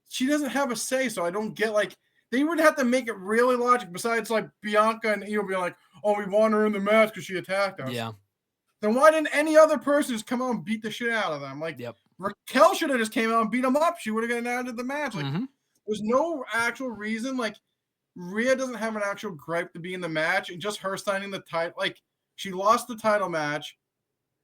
she doesn't have a say, so I don't get, like, they would have to make it really logical, besides, like, Bianca and Io be like, oh, we want her in the match because she attacked us. Yeah. Then why didn't any other person just come out and beat the shit out of them? Like, yep. Raquel should have just came out and beat him up. She would have gotten out of the match. Like, there's no actual reason. Like, Rhea doesn't have an actual gripe to be in the match, and just her signing the title. Like, she lost the title match.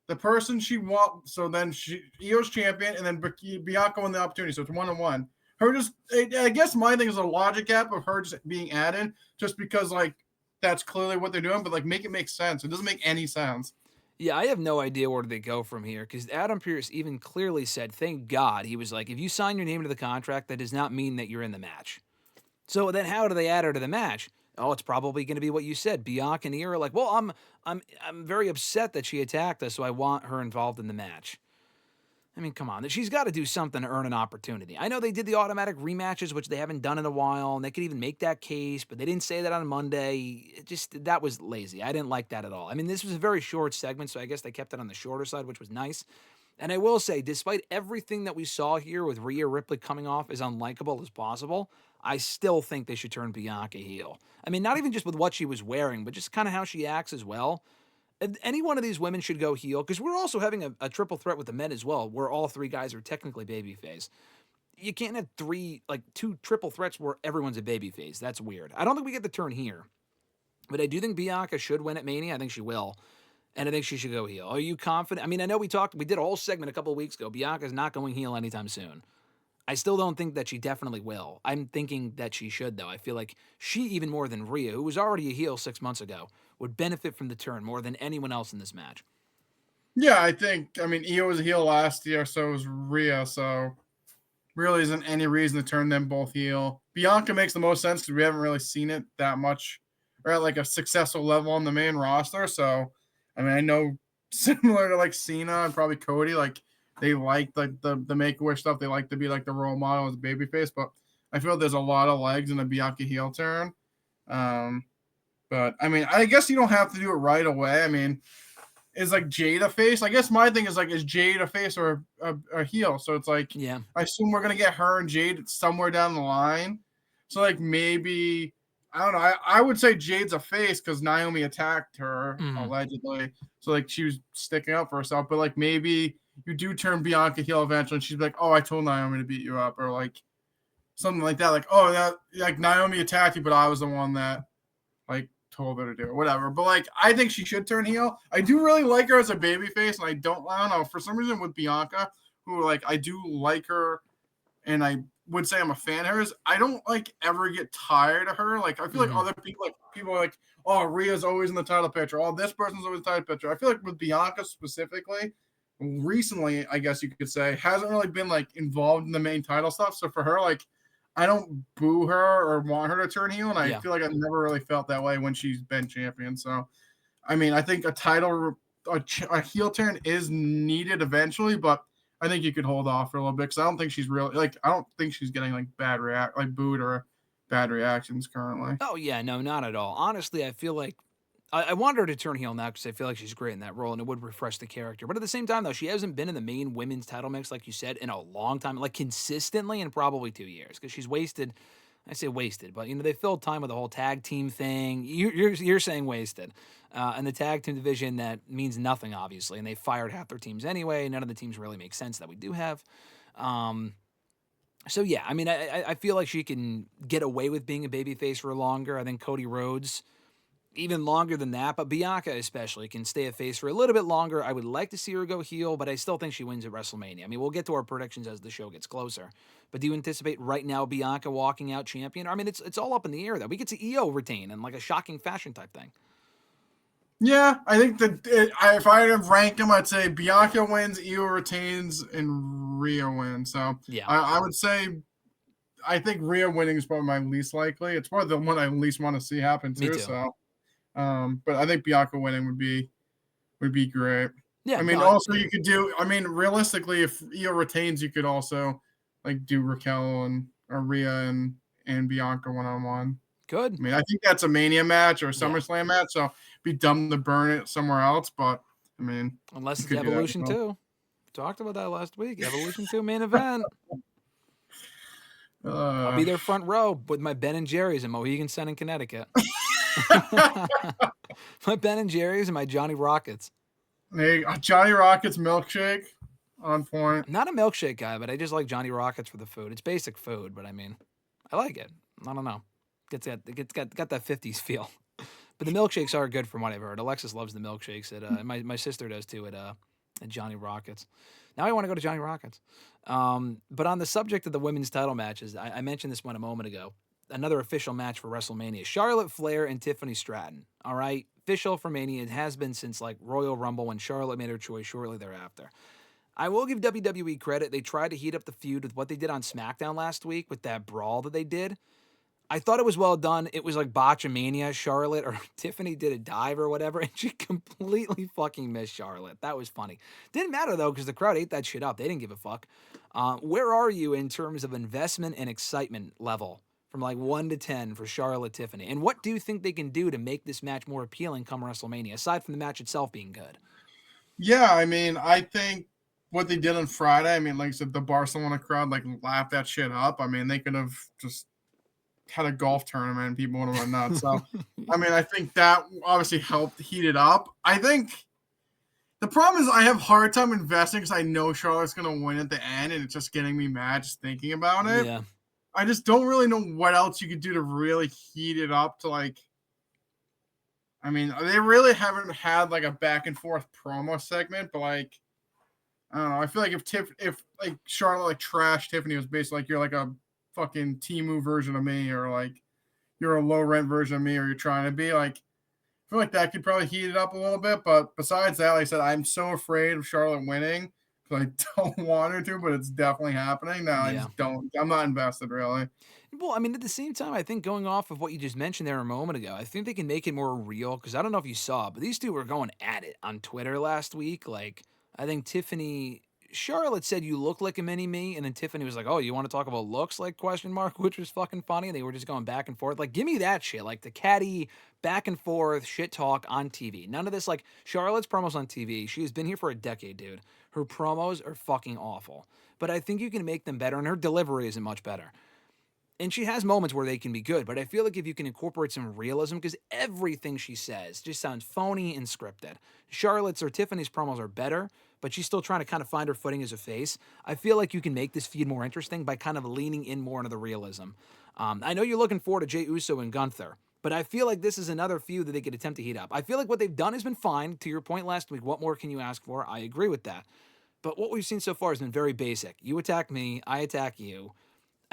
The person she won, so then Io's champion, and then Bianca won the opportunity. So it's 1-1. Her just, I guess my thing is a logic gap of her just being added, just because like that's clearly what they're doing. But like, make it make sense. It doesn't make any sense. Yeah, I have no idea where they go from here, because Adam Pearce even clearly said, thank God, he was like, if you sign your name to the contract, that does not mean that you're in the match. So then how do they add her to the match? oh, it's probably going to be what you said. Bianca and Io are like, well, I'm very upset that she attacked us, so I want her involved in the match. I mean, come on. She's got to do something to earn an opportunity. I know they did the automatic rematches, which they haven't done in a while, and they could even make that case, but they didn't say that on Monday. That was lazy. I didn't like that at all. I mean, this was a very short segment, so I guess they kept it on the shorter side, which was nice. And I will say, despite everything that we saw here with Rhea Ripley coming off as unlikable as possible, I still think they should turn Bianca heel. I mean, not even just with what she was wearing, but just kind of how she acts as well. Any one of these women should go heel, because we're also having a triple threat with the men as well, where all three guys are technically babyface. You can't have two triple threats where everyone's a babyface. That's weird. I don't think we get the turn here, but I do think Bianca should win at Mania. I think she will, and I think she should go heel. Are you confident? I mean, I know we did a whole segment a couple of weeks ago. Bianca's not going heel anytime soon. I still don't think that she definitely will. I'm thinking that she should, though. I feel like she, even more than Rhea, who was already a heel 6 months ago, would benefit from the turn more than anyone else in this match. Yeah, I mean, Io was a heel last year, so was Rhea, so really isn't any reason to turn them both heel. Bianca makes the most sense because we haven't really seen it that much or at like a successful level on the main roster. So, I mean, I know similar to like Cena and probably Cody, like they like the Make-A-Wish stuff. They like to be like the role model as a babyface, but I feel there's a lot of legs in a Bianca heel turn. But I mean, I guess you don't have to do it right away. I mean, is like Jade a face? I guess my thing is like, is Jade a face or a heel? So it's like, yeah, I assume we're gonna get her and Jade somewhere down the line. So like maybe I don't know. I would say Jade's a face because Naomi attacked her allegedly. So like she was sticking up for herself. But like maybe you do turn Bianca heel eventually, and she's like, "Oh, I told Naomi to beat you up," or like something like that. Like, "Oh, that like Naomi attacked you, but I was the one that like told her to do it," whatever. But like, I think she should turn heel. I do really like her as a babyface, and I don't know, for some reason with Bianca, who like I do like her, and I would say I'm a fan of hers. I don't like ever get tired of her. Like I feel like other people are like, "Oh, Rhea's always in the title picture. Oh, this person's always in the title picture." I feel like with Bianca specifically, recently, I guess you could say, hasn't really been like involved in the main title stuff. So for her, like, I don't boo her or want her to turn heel, and I feel like I've never really felt that way when she's been champion. So, I mean, I think a heel turn is needed eventually, but I think you could hold off for a little bit because I don't think she's really like I don't think she's getting like booed or bad reactions currently. Oh yeah, no, not at all. Honestly, I feel like I want her to turn heel now because I feel like she's great in that role and it would refresh the character. But at the same time, though, she hasn't been in the main women's title mix, like you said, in a long time, like consistently in probably 2 years because she's wasted. I say wasted, but, they filled time with the whole tag team thing. You're saying wasted. And the tag team division, that means nothing, obviously, and they fired half their teams anyway. None of the teams really make sense that we do have. So, yeah, I mean, I feel like she can get away with being a babyface for longer. I think Cody Rhodes even longer than that, but Bianca especially can stay a face for a little bit longer. I would like to see her go heel, but I still think she wins at WrestleMania. I mean, we'll get to our predictions as the show gets closer. But do you anticipate right now Bianca walking out champion? I mean, it's all up in the air, though. We could see Io retain in like a shocking fashion type thing. Yeah, I think that if I had to rank them, I'd say Bianca wins, Io retains, and Rhea wins. So yeah, I would say I think Rhea winning is probably my least likely. It's probably the one I least want to see happen too. Me too. So, but I think Bianca winning would be great. Yeah, I mean, also you could do. I mean, realistically, if Io retains, you could also like do Raquel or Rhea and Bianca 1-on-1. Good. I mean, I think that's a Mania match or a SummerSlam match, so it'd be dumb to burn it somewhere else. But I mean, unless it's Evolution 2. Talked about that last week. Evolution 2 main event. I'll be there front row with my Ben and Jerry's in Mohegan Sun in Connecticut. My Ben and Jerry's and my Johnny Rockets. Hey, Johnny Rockets milkshake on point. Not a milkshake guy, but I just like Johnny Rockets for the food. It's basic food, but I mean, I like it. I don't know. Got that 50s feel. But the milkshakes are good from what I've heard. Alexis loves the milkshakes. My sister does too at Johnny Rockets. Now I want to go to Johnny Rockets. But on the subject of the women's title matches, I mentioned this one a moment ago. Another official match for WrestleMania. Charlotte Flair and Tiffany Stratton. All right. Official for Mania. It has been since like Royal Rumble when Charlotte made her choice shortly thereafter. I will give WWE credit. They tried to heat up the feud with what they did on SmackDown last week with that brawl that they did. I thought it was well done. It was like Botchamania, Charlotte, or Tiffany did a dive or whatever, and she completely fucking missed Charlotte. That was funny. Didn't matter, though, because the crowd ate that shit up. They didn't give a fuck. Where are you in terms of investment and excitement level from like 1 to 10 for Charlotte, Tiffany? And what do you think they can do to make this match more appealing come WrestleMania, aside from the match itself being good? Yeah, I mean, I think what they did on Friday, I mean, like I said, the Barcelona crowd, like, laughed that shit up. I mean, they could have just had a golf tournament and people would have went nuts. So, I mean, I think that obviously helped heat it up. I think the problem is I have a hard time investing because I know Charlotte's going to win at the end, and it's just getting me mad just thinking about it. Yeah. I just don't really know what else you could do to really heat it up to, like, I mean, they really haven't had like a back and forth promo segment, but like, I don't know. I feel like if like Charlotte like trash Tiffany was basically like you're like a fucking Temu version of me, or like you're a low rent version of me, or you're trying to be like, I feel like that could probably heat it up a little bit. But besides that, like I said, I'm so afraid of Charlotte winning because I don't want her to, but it's definitely happening now. I just don't. I'm not invested really. Well, I mean, at the same time, I think going off of what you just mentioned there a moment ago, I think they can make it more real because I don't know if you saw, but these two were going at it on Twitter last week. Like, I think Charlotte said, "You look like a mini me," and then Tiffany was like, "Oh, you want to talk about looks?" Like question mark, which was fucking funny. And they were just going back and forth. Like, give me that shit, like the catty back and forth shit talk on TV. None of this like Charlotte's promos on TV. She has been here for a decade, dude. Her promos are fucking awful, but I think you can make them better, and her delivery isn't much better. And she has moments where they can be good, but I feel like if you can incorporate some realism, because everything she says just sounds phony and scripted. Charlotte's or Tiffany's promos are better, but she's still trying to kind of find her footing as a face. I feel like you can make this feud more interesting by kind of leaning in more into the realism. I know you're looking forward to Jey Uso and Gunther, but I feel like this is another feud that they could attempt to heat up. I feel like what they've done has been fine. To your point last week, what more can you ask for? I agree with that. But what we've seen so far has been very basic. You attack me, I attack you.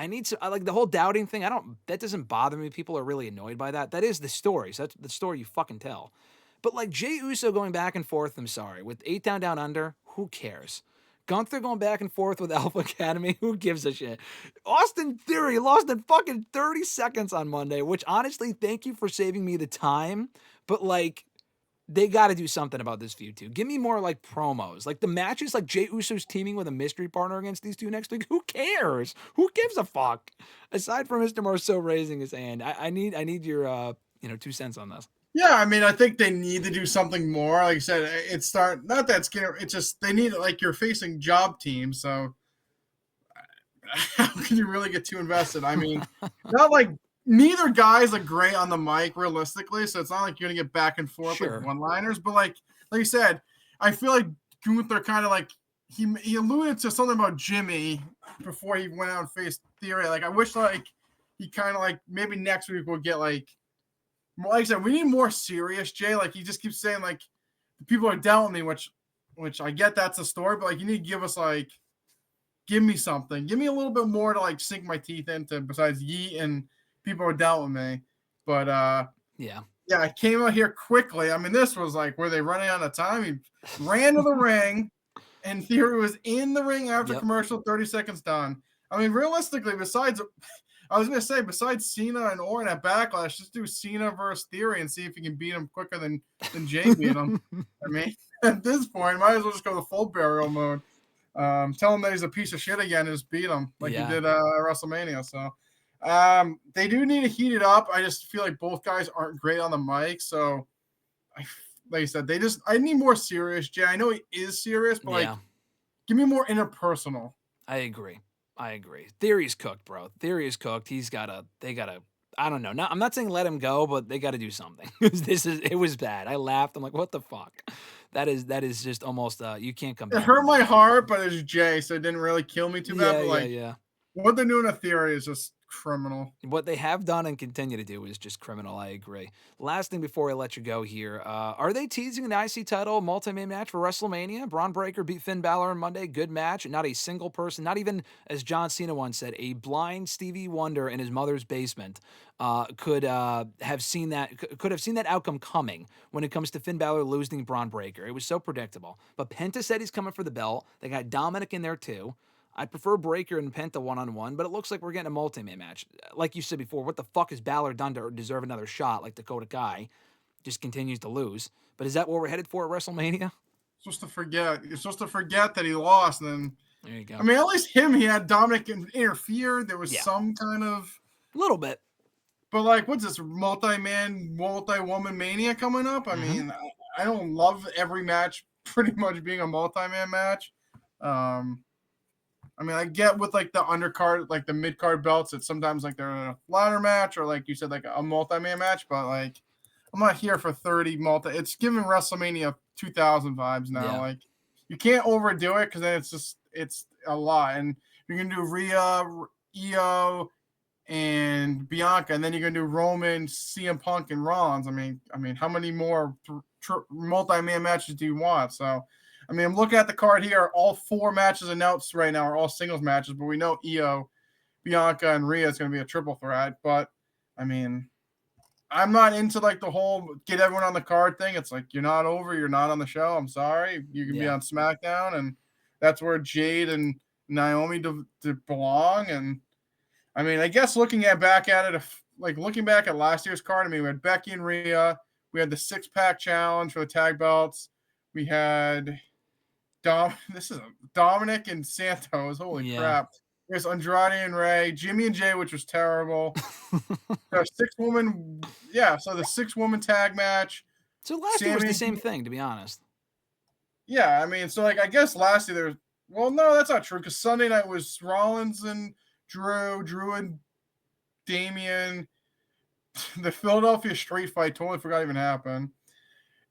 I like the whole doubting thing. That doesn't bother me. People are really annoyed by that. That is the story. So that's the story you fucking tell. But like Jey Uso going back and forth, I'm sorry, with 8 Down Under, who cares? Gunther going back and forth with Alpha Academy, who gives a shit? Austin Theory lost in fucking 30 seconds on Monday, which honestly, thank you for saving me the time. But like, they got to do something about this feud too. Give me more like promos, like the matches, like Jey Uso's teaming with a mystery partner against these two next week. Who cares? Who gives a fuck? Aside from Mr. Marceau raising his hand, I need your 2 cents on this. Yeah, I mean, I think they need to do something more. Like I said, not that scary. It's just they need like you're facing job teams, so how can you really get too invested? I mean, not like. Neither guy's like great on the mic, realistically, so it's not like you're gonna get back and forth like one-liners. But like you said, I feel like Gunther kind of like he alluded to something about Jimmy before he went out and faced Theory. Like I wish like he kind of like maybe next week we'll get like I said, we need more serious Jay. Like he just keeps saying like people are down with me, which I get that's the story, but like you need to give us like give me something, give me a little bit more to like sink my teeth into besides Yeet and people are down with me. But yeah, I came out here quickly. I mean, this was like were they running out of time? He ran to the ring, and Theory was in the ring after commercial, 30 seconds done. I mean, realistically, besides Cena and Orton at Backlash, just do Cena versus Theory and see if you can beat him quicker than Jey beat him. I mean, at this point, might as well just go the full burial mode. Tell him that he's a piece of shit again and just beat him like he did at WrestleMania. So they do need to heat it up. I just feel like both guys aren't great on the mic. So like I said, I need more serious Jay. I know he is serious, but like give me more interpersonal. I agree. Theory's cooked, bro. Theory is cooked. They gotta, I don't know. I'm not saying let him go, but they gotta do something. It was bad. I laughed. I'm like, what the fuck? That is just almost, you can't come back. It hurt my heart, but it's Jay, so it didn't really kill me too bad. But what they're doing to Theory is just criminal. What they have done and continue to do is just criminal. I agree. Last thing before I let you go here, are they teasing an IC title multi-man match for WrestleMania? Braun Breaker beat Finn Balor on Monday. Good match. Not a single person, not even, as John Cena once said, a blind Stevie Wonder in his mother's basement could have seen that outcome coming when it comes to Finn Balor losing Braun Breaker. It was so predictable. But Penta said he's coming for the belt. They got Dominic in there too. I'd prefer Breakker and Penta one-on-one, but it looks like we're getting a multi-man match. Like you said before, what the fuck has Balor done to deserve another shot like Dakota Kai? Just continues to lose. But is that what we're headed for at WrestleMania? You're supposed to forget that he lost. And then, There you go. I mean, at least he had Dominic interfere. There was Yeah. some kind of... A little bit. But, like, what's this, multi-man, multi-woman Mania coming up? I mean, I don't love every match pretty much being a multi-man match. I mean, I get with, like, the undercard, like, the mid-card belts, it's sometimes, like, they're in a ladder match or, like you said, like, a multi-man match. But, like, I'm not here for 30 multi. It's giving WrestleMania 2000 vibes now. Yeah. Like, you can't overdo it because then it's a lot. And you're going to do Rhea, Io, and Bianca, and then you're going to do Roman, CM Punk, and Rollins. I mean, how many more multi-man matches do you want? So, I mean, I'm looking at the card here. All 4 matches announced right now are all singles matches, but we know Io, Bianca, and Rhea is going to be a triple threat. But, I mean, I'm not into, like, the whole get everyone on the card thing. It's like, you're not over. You're not on the show. I'm sorry. You can be on SmackDown, and that's where Jade and Naomi belong. And, I mean, I guess looking back at last year's card, I mean, we had Becky and Rhea. We had the 6-pack challenge for the tag belts. We had Dominic and Santos. Holy crap. There's Andrade and Ray, Jimmy and Jay, which was terrible. There's 6-woman, so the 6-woman tag match. So last year was the same thing, to be honest. Yeah, I mean, so, like, I guess last year well, no, that's not true, because Sunday night was Rollins and Drew and Damian. The Philadelphia Street Fight, totally forgot even happened.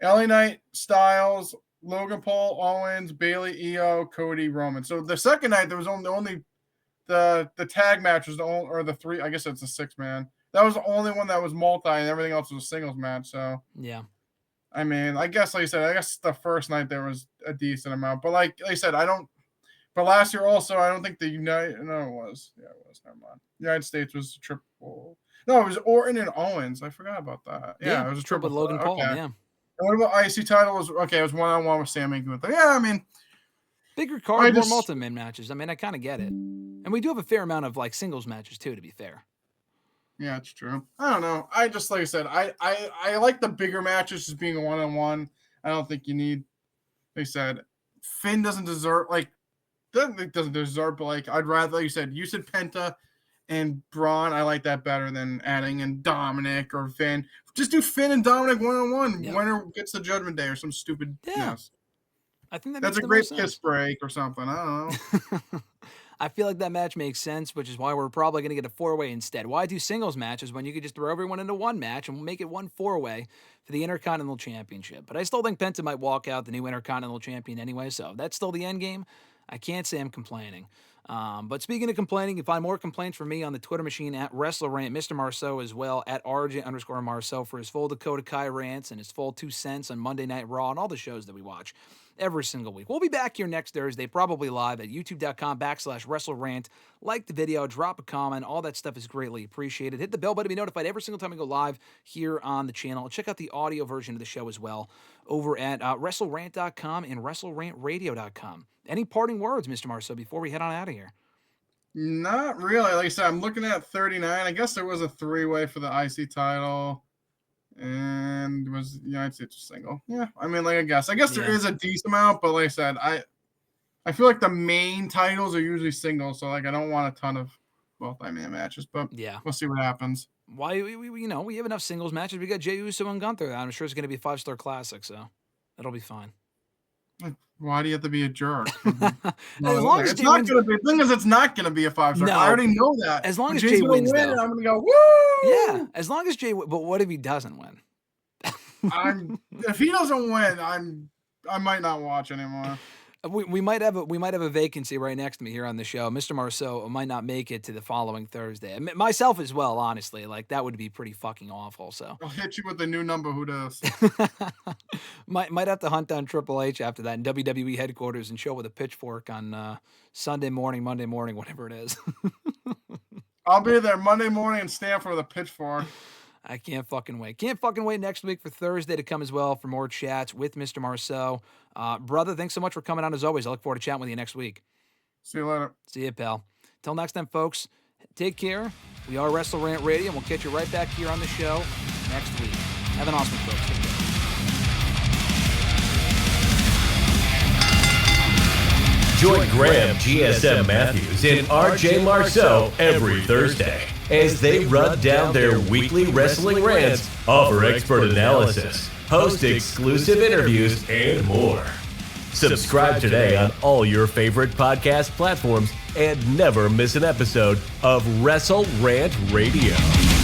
LA Knight, Styles, Logan Paul, Owens, Bayley, Io, Cody, Roman. So the second night, there was only the tag match was the 3, I guess it's a 6-man. That was the only one that was multi, and everything else was a singles match. So yeah, I mean, I guess, like I said, the first night there was a decent amount, but like I said, but last year also, I don't think it was. Yeah, it was. Never mind. United States was a triple. No, it was Orton and Owens. I forgot about that. Yeah, it was a triple. Logan Paul. Okay. Yeah. And what about IC title? It was 1-on-1 with Sam Gunther. Yeah, I mean, bigger card, more multi-man matches. I mean, I kind of get it, and we do have a fair amount of like singles matches too. To be fair. Yeah, it's true. I don't know. I just, like I said, I like the bigger matches just being a 1-on-1. I don't think you need. They said Finn doesn't deserve but like I'd rather, like you said Penta and Braun. I like that better than adding in Dominic or Finn. Just do Finn and Dominic 1-on-1. Yep. Winner gets the Judgment Day or some stupid mess. I think that's a great kiss break or something. I don't know. I feel like that match makes sense, which is why we're probably going to get a 4-way instead. Why do singles matches when you could just throw everyone into one match and we'll make it one 4-way for the Intercontinental Championship? But I still think Penta might walk out the new Intercontinental Champion anyway, so that's still the end game. I can't say I'm complaining. But speaking of complaining, you can find more complaints from me on the Twitter machine at WrestleRant, Mr. Marceau as well, at RJ_Marceau for his full Dakota Kai rants and his full 2 cents on Monday Night Raw and all the shows that we watch every single week. We'll be back here next Thursday, probably live at youtube.com/WrestleRant. Like the video, drop a comment. All that stuff is greatly appreciated. Hit the bell button to be notified every single time we go live here on the channel. Check out the audio version of the show as well over at WrestleRant.com and WrestleRantRadio.com. Any parting words, Mr. Marceau, before we head on out of here? Not really. Like I said, I'm looking at 39. I guess there was a 3-way for the IC title. And was the United States single. Yeah, I mean, like, I guess there is a decent amount, but like I said, I feel like the main titles are usually singles, so like I don't want a ton of multi-man matches, but yeah, we'll see what happens. Why we have enough singles matches. We got Jey Uso and Gunther. I'm sure it's going to be a 5-star classic, so it'll be fine. Why do you have to be a jerk? As long as it's not going to be. The thing is, it's not going to be a 5-star. No, I already know that. As long as Jey wins, though, I'm going to go woo. Yeah, as long as Jey. But what if he doesn't win? If he doesn't win, I might not watch anymore. We might have a vacancy right next to me here on the show. Mr. Marceau might not make it to the following Thursday. Myself as well, honestly. Like, that would be pretty fucking awful. So I'll hit you with the new number. Who does? might have to hunt down Triple H after that in WWE headquarters and show with a pitchfork on Sunday morning, Monday morning, whatever it is. I'll be there Monday morning in Stanford with a pitchfork. I can't fucking wait. Can't fucking wait next week for Thursday to come as well for more chats with Mr. Marceau. Brother, thanks so much for coming on as always. I look forward to chatting with you next week. See you later. See you, pal. Till next time, folks, take care. We are WrestleRant Radio, and we'll catch you right back here on the show next week. Have an awesome one, folks. Take care. Join Graham, GSM Matthews, and RJ Marceau every Thursday as they run down their weekly wrestling rants, offer expert analysis, host exclusive interviews, and more. Subscribe today on all your favorite podcast platforms and never miss an episode of WrestleRant Radio.